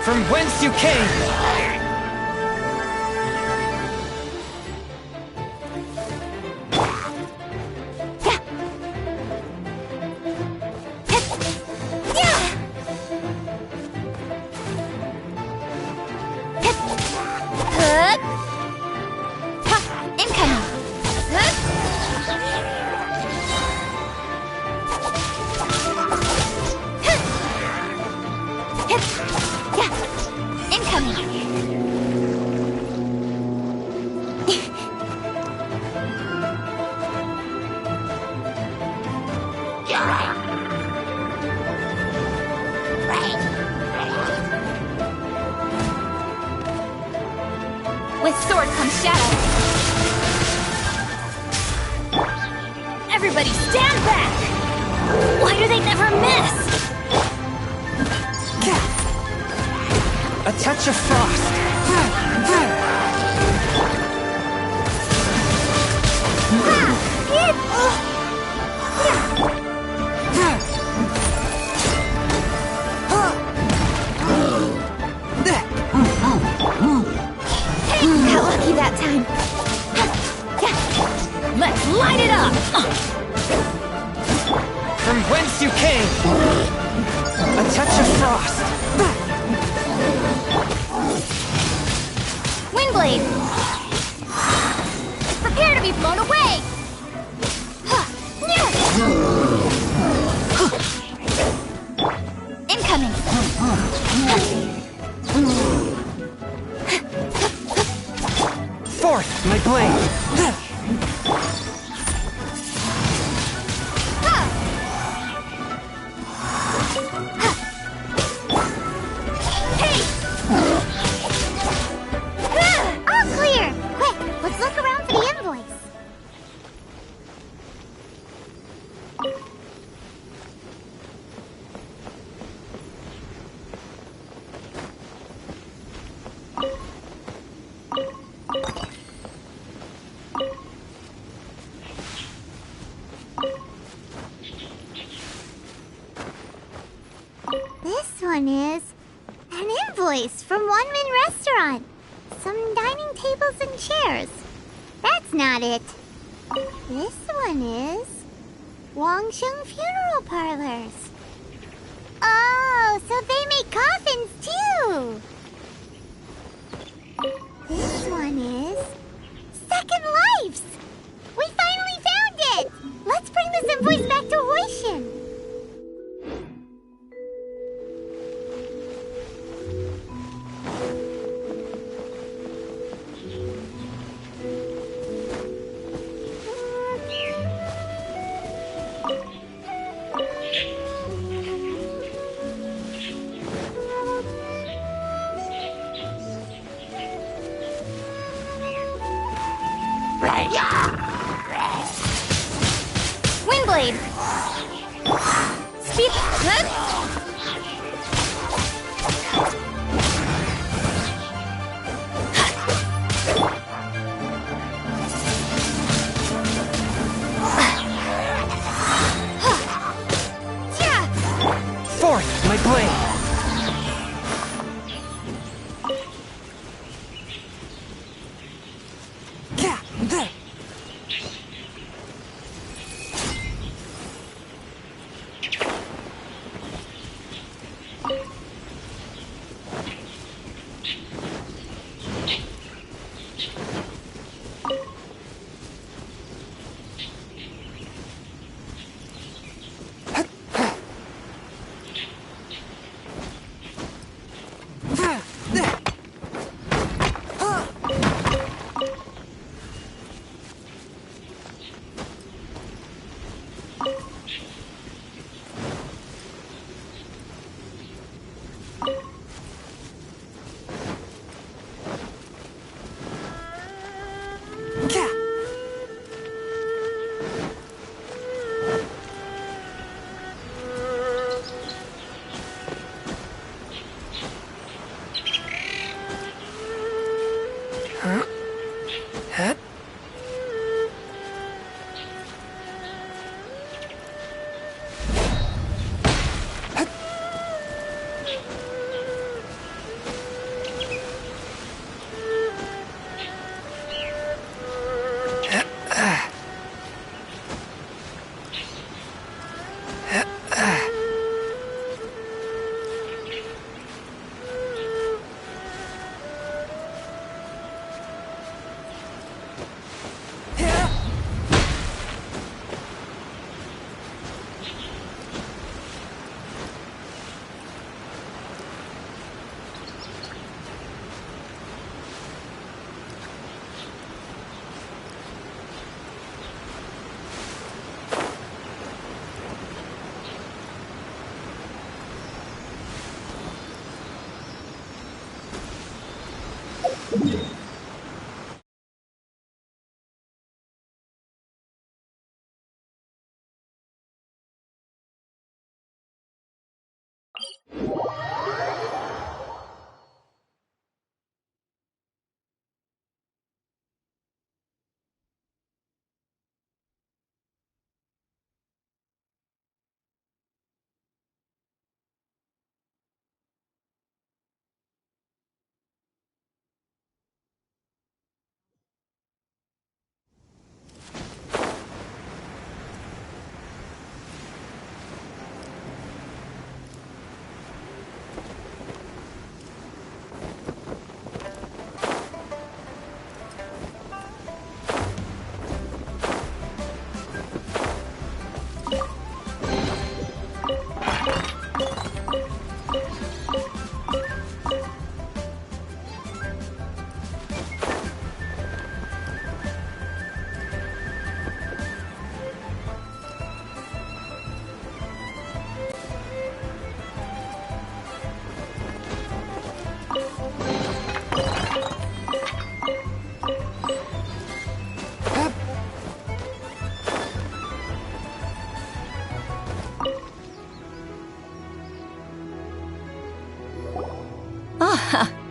From whence you came! With sword comes shadow. Everybody stand back! Why do they never miss? A touch of frost! Got lucky that time. Let's light it up! From whence you came! A touch of frost! Windblade! Prepare to be blown away! Incoming! Forth, my blade! All clear! Quick, let's look around for the invoice. This one is an invoice from One Min Restaurant. Some dining tables and chairs. That's not it. This one is Wang Sheng Funeral Parlors. Oh, so they make coffins too. This one is Second Lives. We finally found it. Let's bring this invoice back to Hoishin. Windblade! Speed!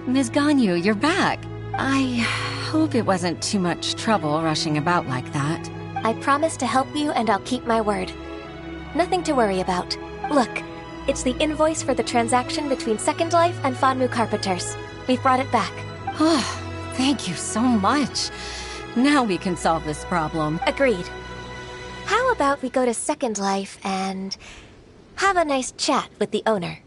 Ms. Ganyu, you're back. I hope it wasn't too much trouble rushing about like that. I promise to help you, and I'll keep my word. Nothing to worry about. Look, it's the invoice for the transaction between Second Life and Fanmu Carpenters. We've brought it back. Oh, thank you so much. Now we can solve this problem. Agreed. How about we go to Second Life and have a nice chat with the owner?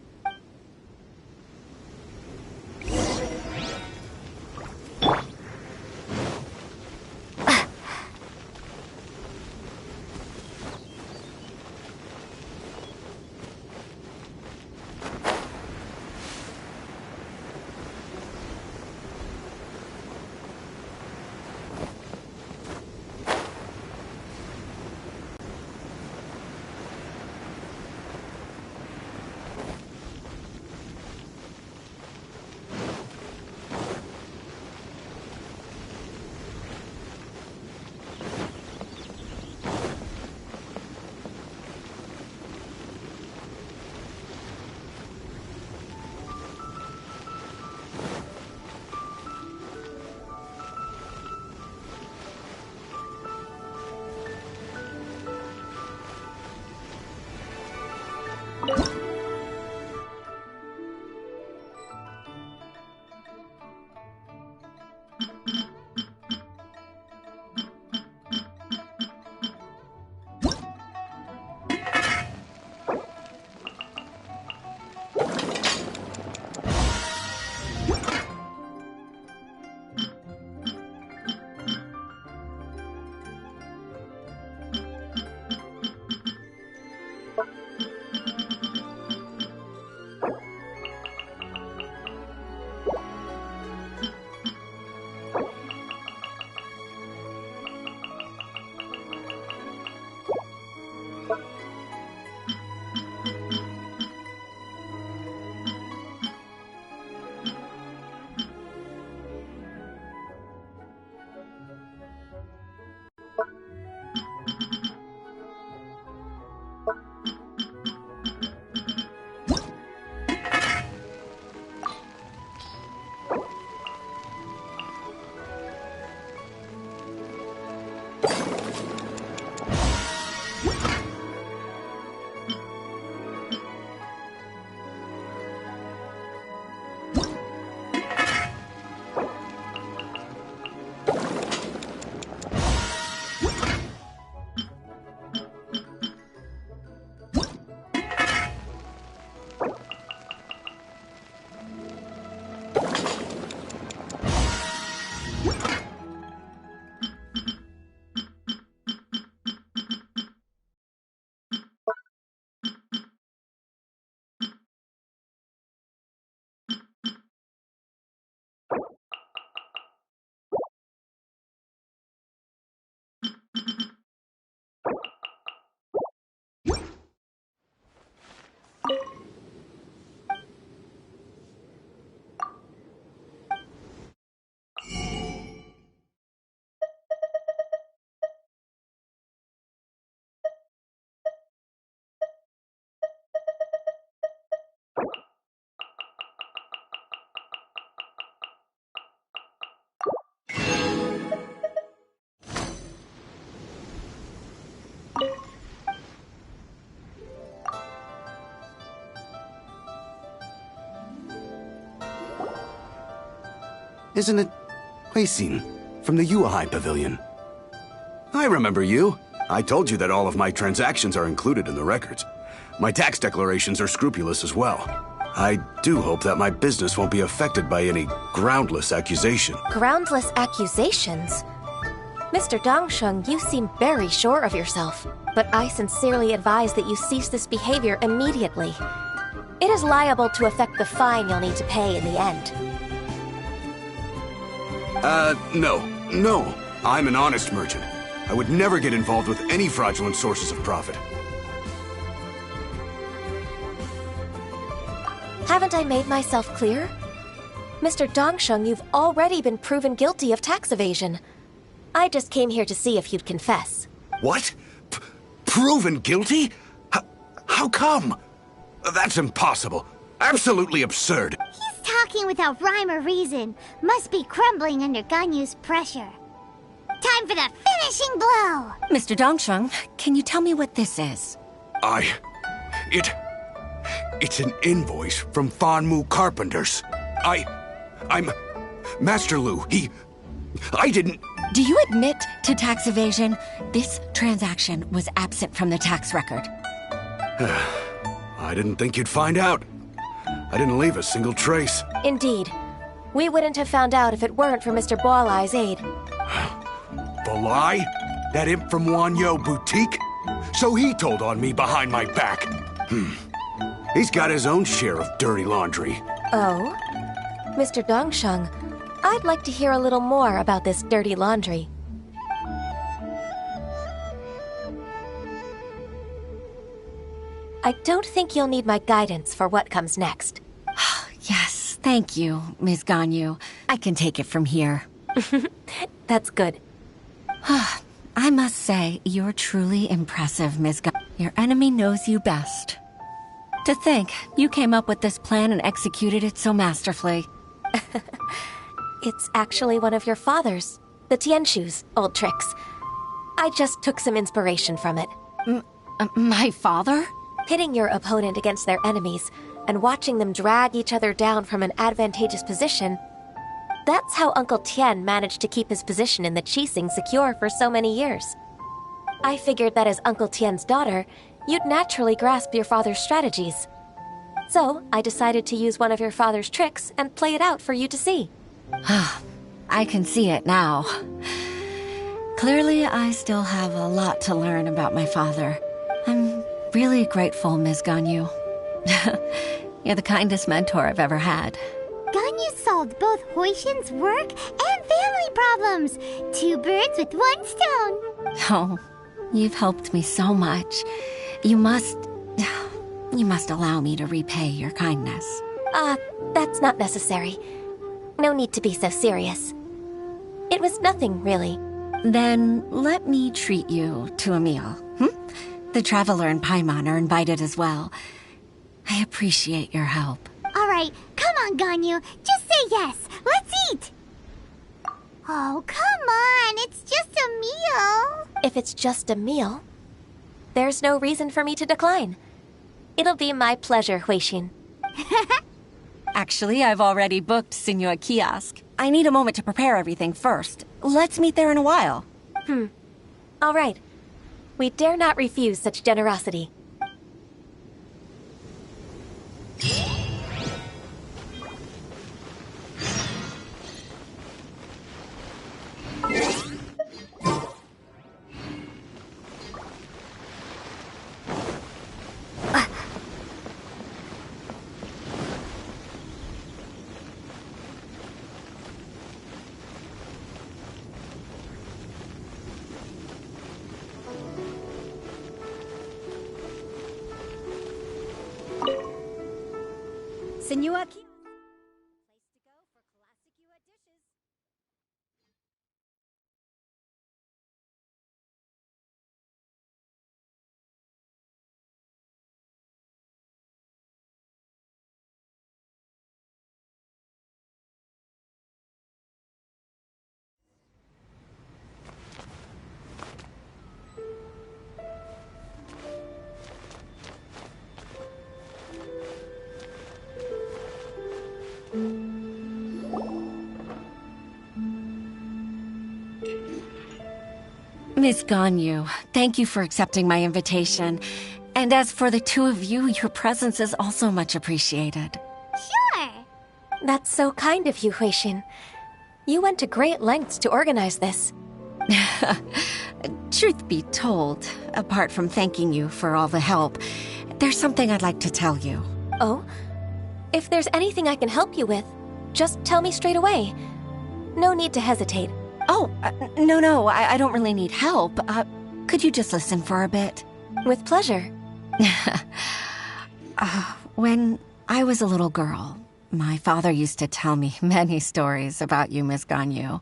Isn't it Huixin from the Yuehai Pavilion? I remember you. I told you that all of my transactions are included in the records. My tax declarations are scrupulous as well. I do hope that my business won't be affected by any groundless accusation. Groundless accusations? Mr. Dongsheng, you seem very sure of yourself. But I sincerely advise that you cease this behavior immediately. It is liable to affect the fine you'll need to pay in the end. No. I'm an honest merchant. I would never get involved with any fraudulent sources of profit. Haven't I made myself clear? Mr. Dongsheng, you've already been proven guilty of tax evasion. I just came here to see if you'd confess. What? Proven guilty? How come? That's impossible. Absolutely absurd. He's talking talking without rhyme or reason. Must be crumbling under Ganyu's pressure. Time for the finishing blow! Mr. Dongsheng, can you tell me what this is? It's an invoice from Fanmu Carpenters. I'm Master Lu. I didn't... Do you admit to tax evasion? This transaction was absent from the tax record. I didn't think you'd find out. I didn't leave a single trace. Indeed. We wouldn't have found out if it weren't for Mr. Boalai's aid. Balai? That imp from Wanyo Boutique? So he told on me behind my back. He's got his own share of dirty laundry. Oh? Mr. Dongsheng, I'd like to hear a little more about this dirty laundry. I don't think you'll need my guidance for what comes next. Yes, thank you, Ms. Ganyu. I can take it from here. That's good. I must say, you're truly impressive, Ms. Ganyu. Your enemy knows you best. To think, you came up with this plan and executed it so masterfully. It's actually one of your father's, the Tianshu's, old tricks. I just took some inspiration from it. My father? Pitting your opponent against their enemies and watching them drag each other down from an advantageous position. That's how Uncle Tian managed to keep his position in the Qixing secure for so many years. I figured that as Uncle Tian's daughter, you'd naturally grasp your father's strategies. So, I decided to use one of your father's tricks and play it out for you to see. I can see it now. Clearly, I still have a lot to learn about my father. I'm really grateful, Ms. Ganyu. You're the kindest mentor I've ever had. Ganyu solved both Huixin's work and family problems. 2 birds with 1 stone. Oh, you've helped me so much. You must allow me to repay your kindness. That's not necessary. No need to be so serious. It was nothing, really. Then let me treat you to a meal. The Traveler and Paimon are invited as well. I appreciate your help. Alright, come on, Ganyu. Just say yes. Let's eat! Oh, come on. It's just a meal. If it's just a meal, there's no reason for me to decline. It'll be my pleasure, Huixin. Actually, I've already booked Senor Kiosk. I need a moment to prepare everything first. Let's meet there in a while. All right. We dare not refuse such generosity. Senor Kiosk. Miss Ganyu, thank you for accepting my invitation. And as for the 2 of you, your presence is also much appreciated. Sure. That's so kind of you, Huixin. You went to great lengths to organize this. Truth be told, apart from thanking you for all the help, there's something I'd like to tell you. Oh? If there's anything I can help you with, just tell me straight away. No need to hesitate. Oh, no, I don't really need help. Could you just listen for a bit? With pleasure. When I was a little girl, my father used to tell me many stories about you, Miss Ganyu.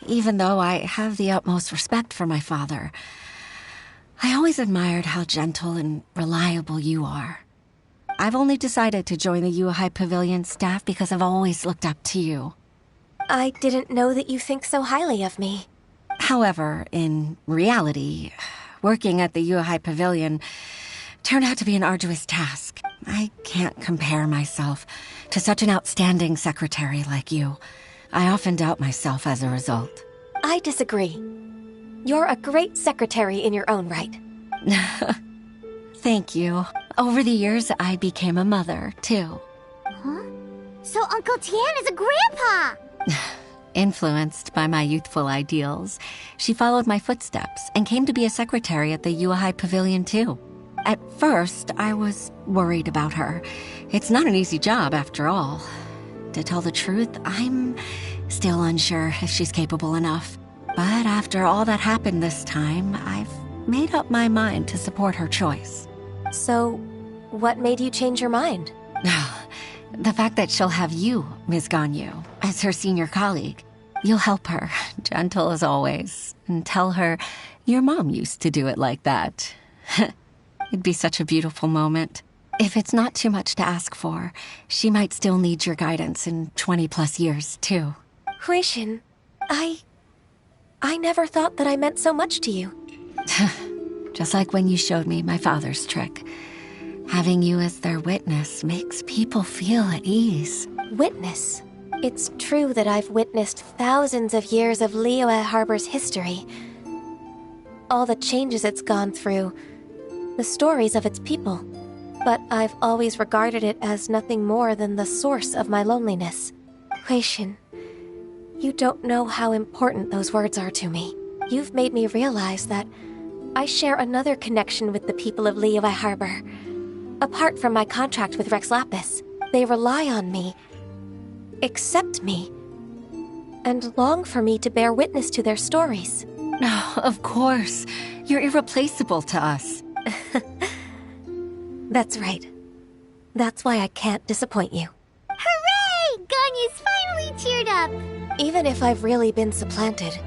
Even though I have the utmost respect for my father, I always admired how gentle and reliable you are. I've only decided to join the Yuhai Pavilion staff because I've always looked up to you. I didn't know that you think so highly of me. However, in reality, working at the Yuhai Pavilion turned out to be an arduous task. I can't compare myself to such an outstanding secretary like you. I often doubt myself as a result. I disagree. You're a great secretary in your own right. Thank you. Over the years, I became a mother, too. Huh? So Uncle Tian is a grandpa! Influenced by my youthful ideals, she followed my footsteps and came to be a secretary at the Yuhai Pavilion, too. At first, I was worried about her. It's not an easy job, after all. To tell the truth, I'm still unsure if she's capable enough. But after all that happened this time, I've made up my mind to support her choice. So, what made you change your mind? The fact that she'll have you, Ms. Ganyu, as her senior colleague. You'll help her, gentle as always, and tell her your mom used to do it like that. It'd be such a beautiful moment. If it's not too much to ask for, she might still need your guidance in 20+ years, too. Huixin, I never thought that I meant so much to you. Just like when you showed me my father's trick. Having you as their witness makes people feel at ease. Witness? It's true that I've witnessed thousands of years of Liyue Harbor's history. All the changes it's gone through, the stories of its people. But I've always regarded it as nothing more than the source of my loneliness. Huixin, you don't know how important those words are to me. You've made me realize that I share another connection with the people of Liyue Harbor. Apart from my contract with Rex Lapis, they rely on me, accept me, and long for me to bear witness to their stories. Oh, of course. You're irreplaceable to us. That's right. That's why I can't disappoint you. Hooray! Ganyu's finally cheered up! Even if I've really been supplanted,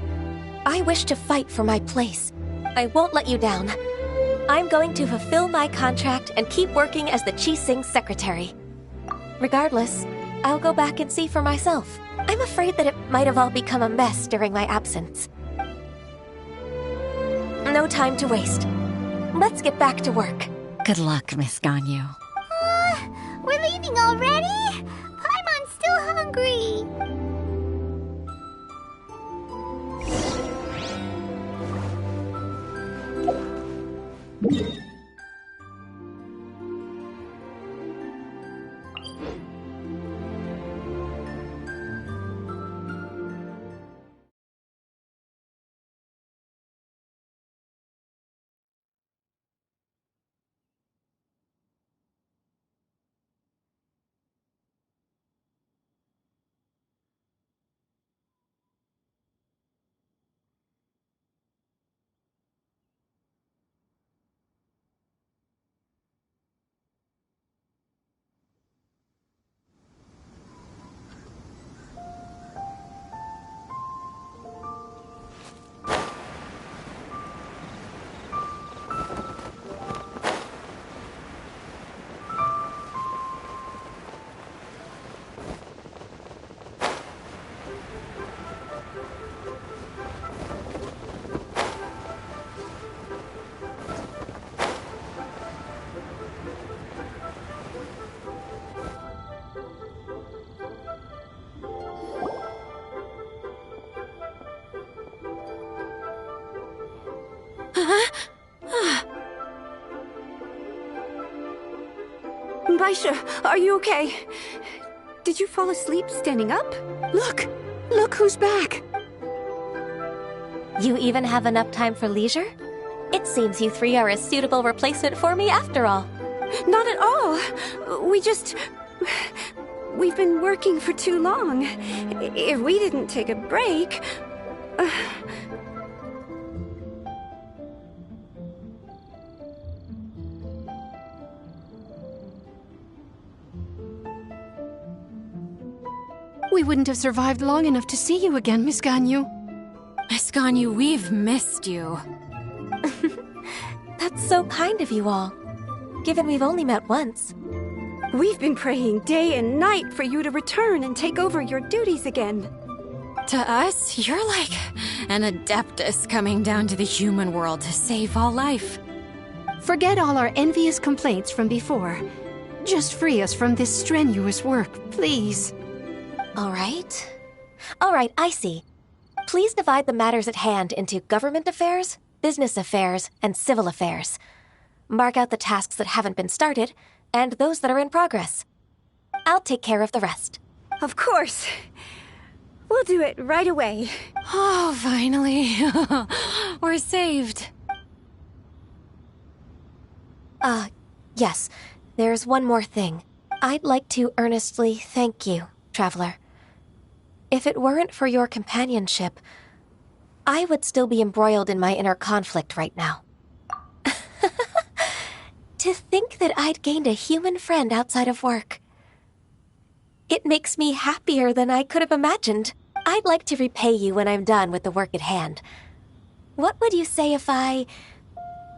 I wish to fight for my place. I won't let you down. I'm going to fulfill my contract and keep working as the Qixing secretary. Regardless, I'll go back and see for myself. I'm afraid that it might have all become a mess during my absence. No time to waste. Let's get back to work. Good luck, Miss Ganyu. We're leaving already? Paimon's still hungry. Baisha, are you okay? Did you fall asleep standing up? Look! Look who's back! You even have enough time for leisure? It seems you three are a suitable replacement for me after all. Not at all! We've been working for too long. If we didn't take a break... We wouldn't have survived long enough to see you again, Miss Ganyu. Miss Ganyu, we've missed you. That's so kind of you all, given we've only met once. We've been praying day and night for you to return and take over your duties again. To us, you're like an adeptus coming down to the human world to save all life. Forget all our envious complaints from before. Just free us from this strenuous work, please. All right. All right, I see. Please divide the matters at hand into government affairs, business affairs, and civil affairs. Mark out the tasks that haven't been started, and those that are in progress. I'll take care of the rest. Of course. We'll do it right away. Oh, finally. We're saved. Yes. There's one more thing. I'd like to earnestly thank you, Traveler. If it weren't for your companionship, I would still be embroiled in my inner conflict right now. To think that I'd gained a human friend outside of work. It makes me happier than I could have imagined. I'd like to repay you when I'm done with the work at hand. What would you say if I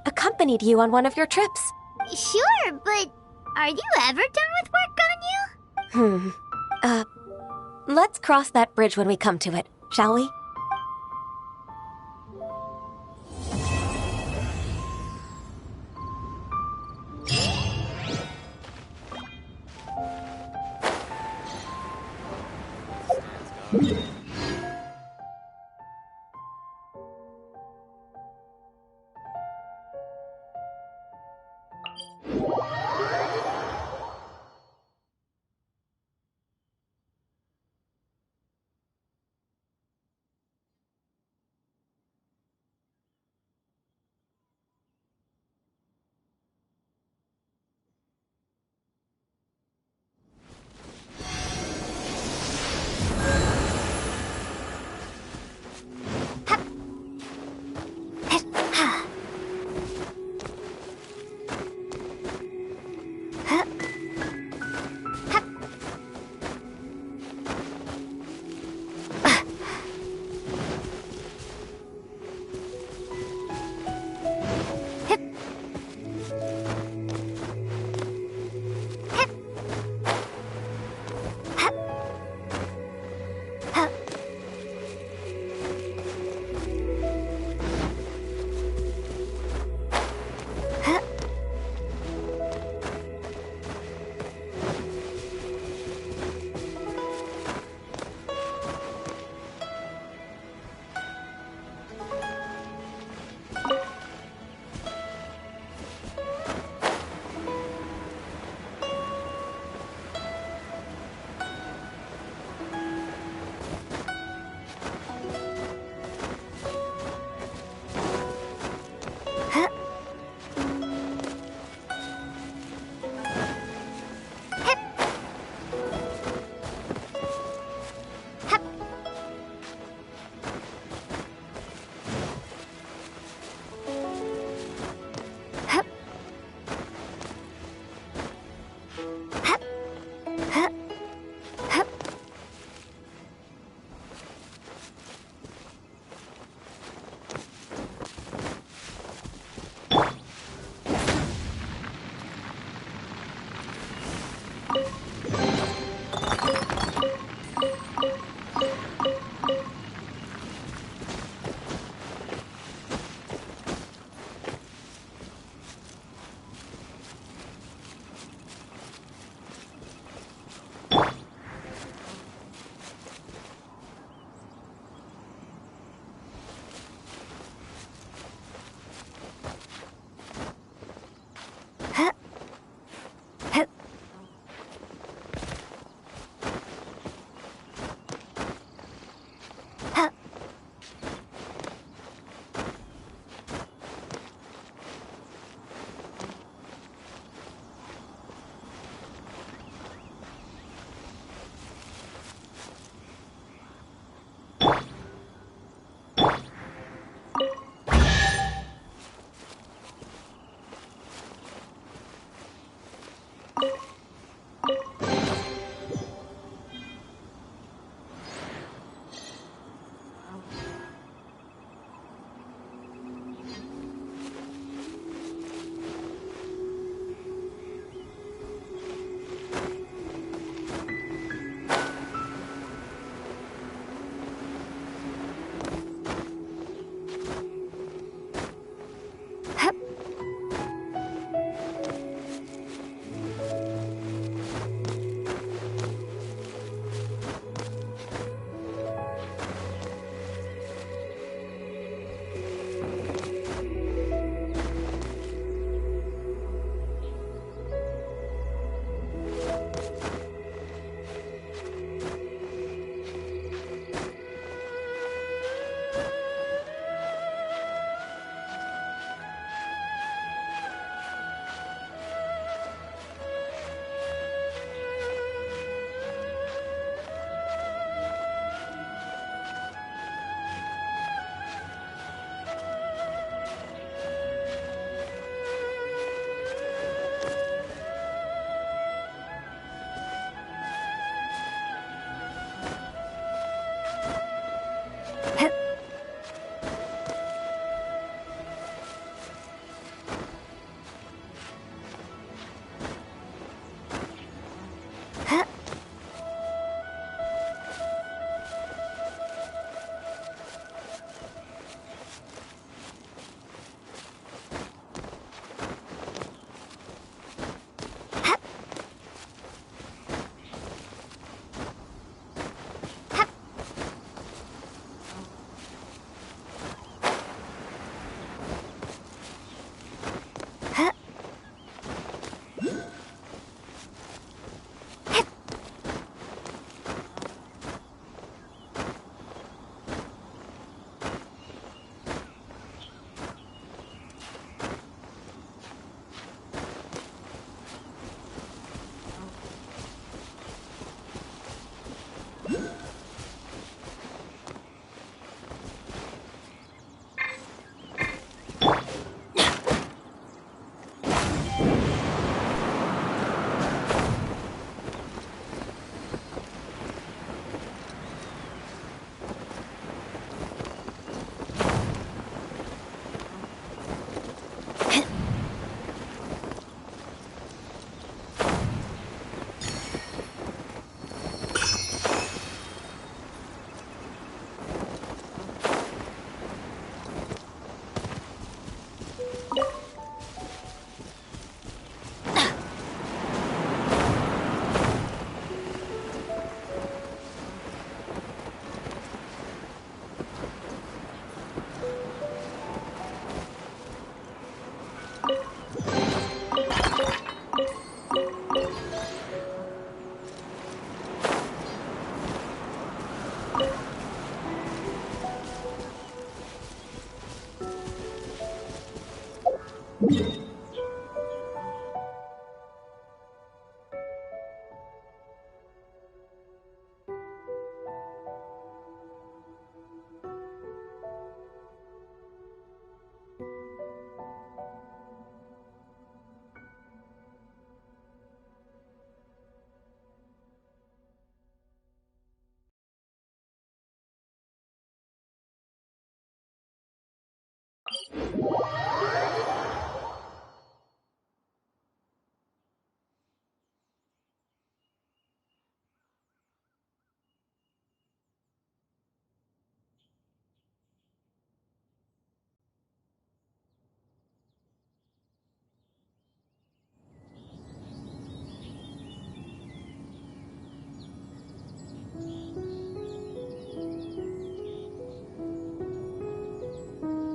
accompanied you on one of your trips? Sure, but are you ever done with work, Ganyu? Let's cross that bridge when we come to it, shall we?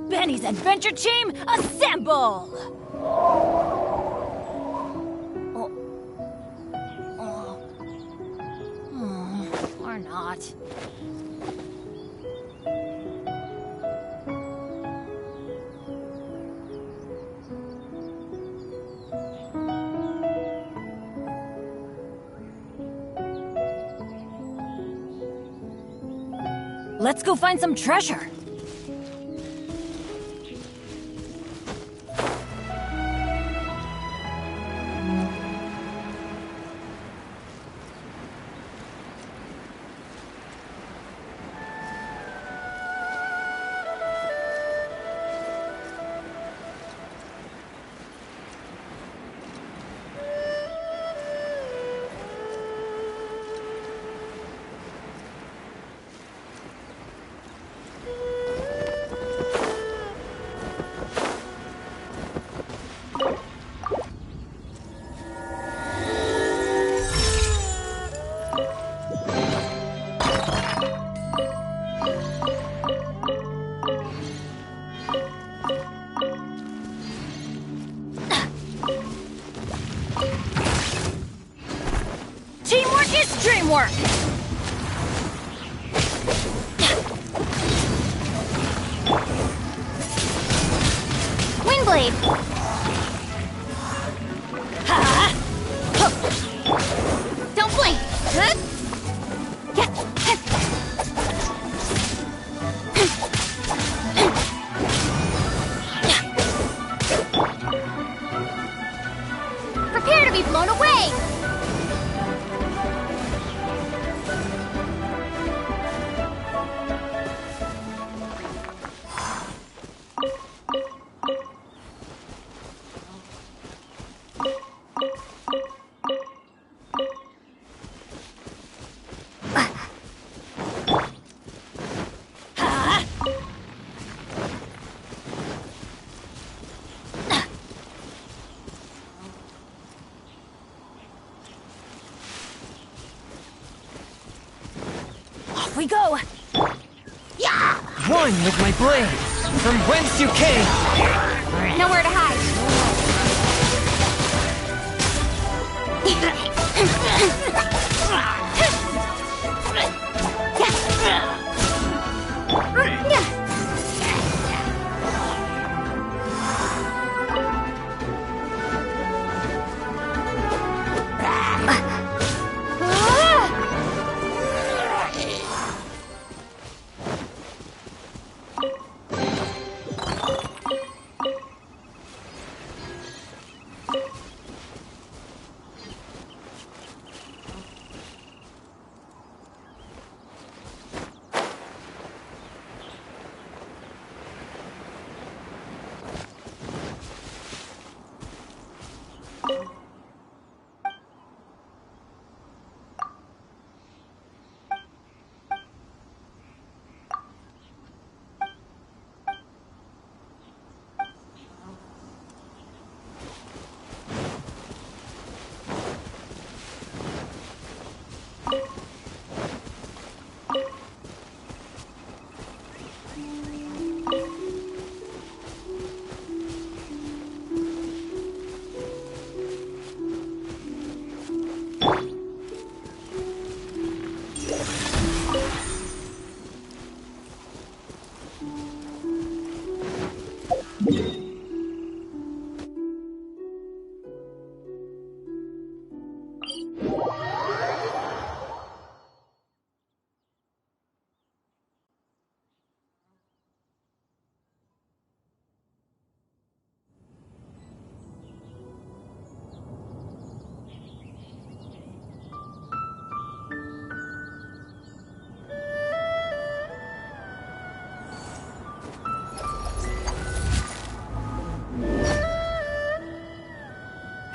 Benny's adventure team, assemble! Or not. Let's go find some treasure. Teamwork is dreamwork! Windblade! Don't blink! Prepare to be blown away! We go! Yeah! One with my blades, from whence you came! Nowhere to hide!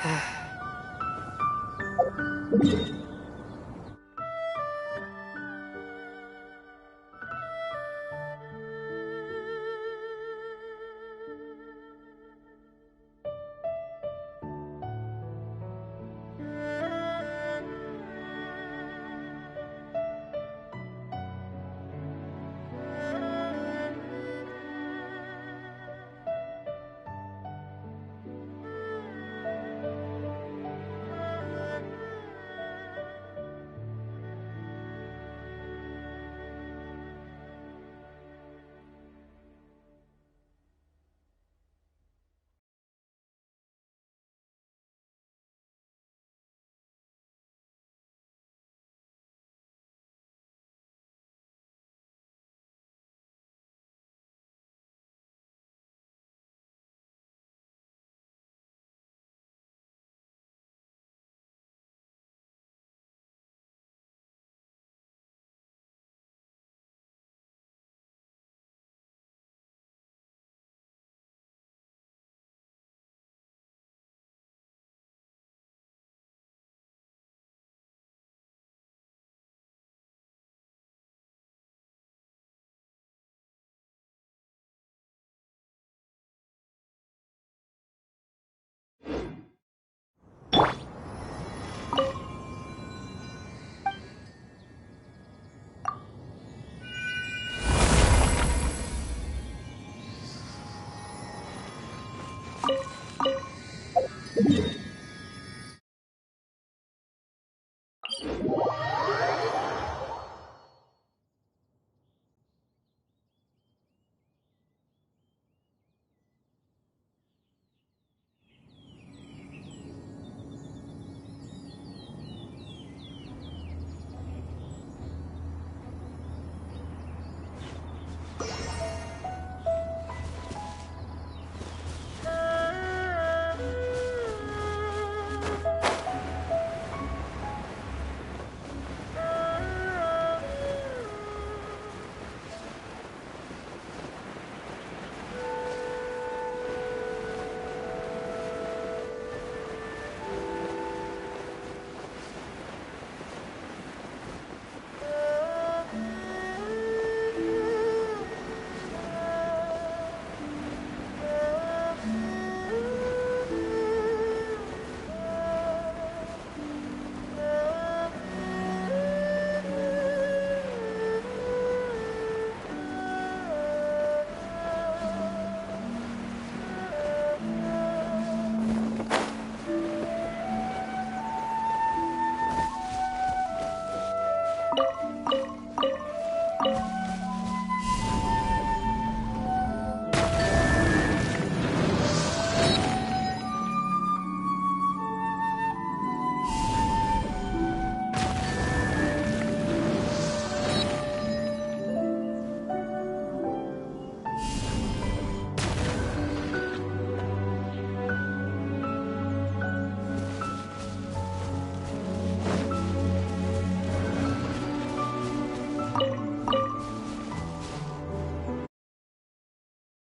You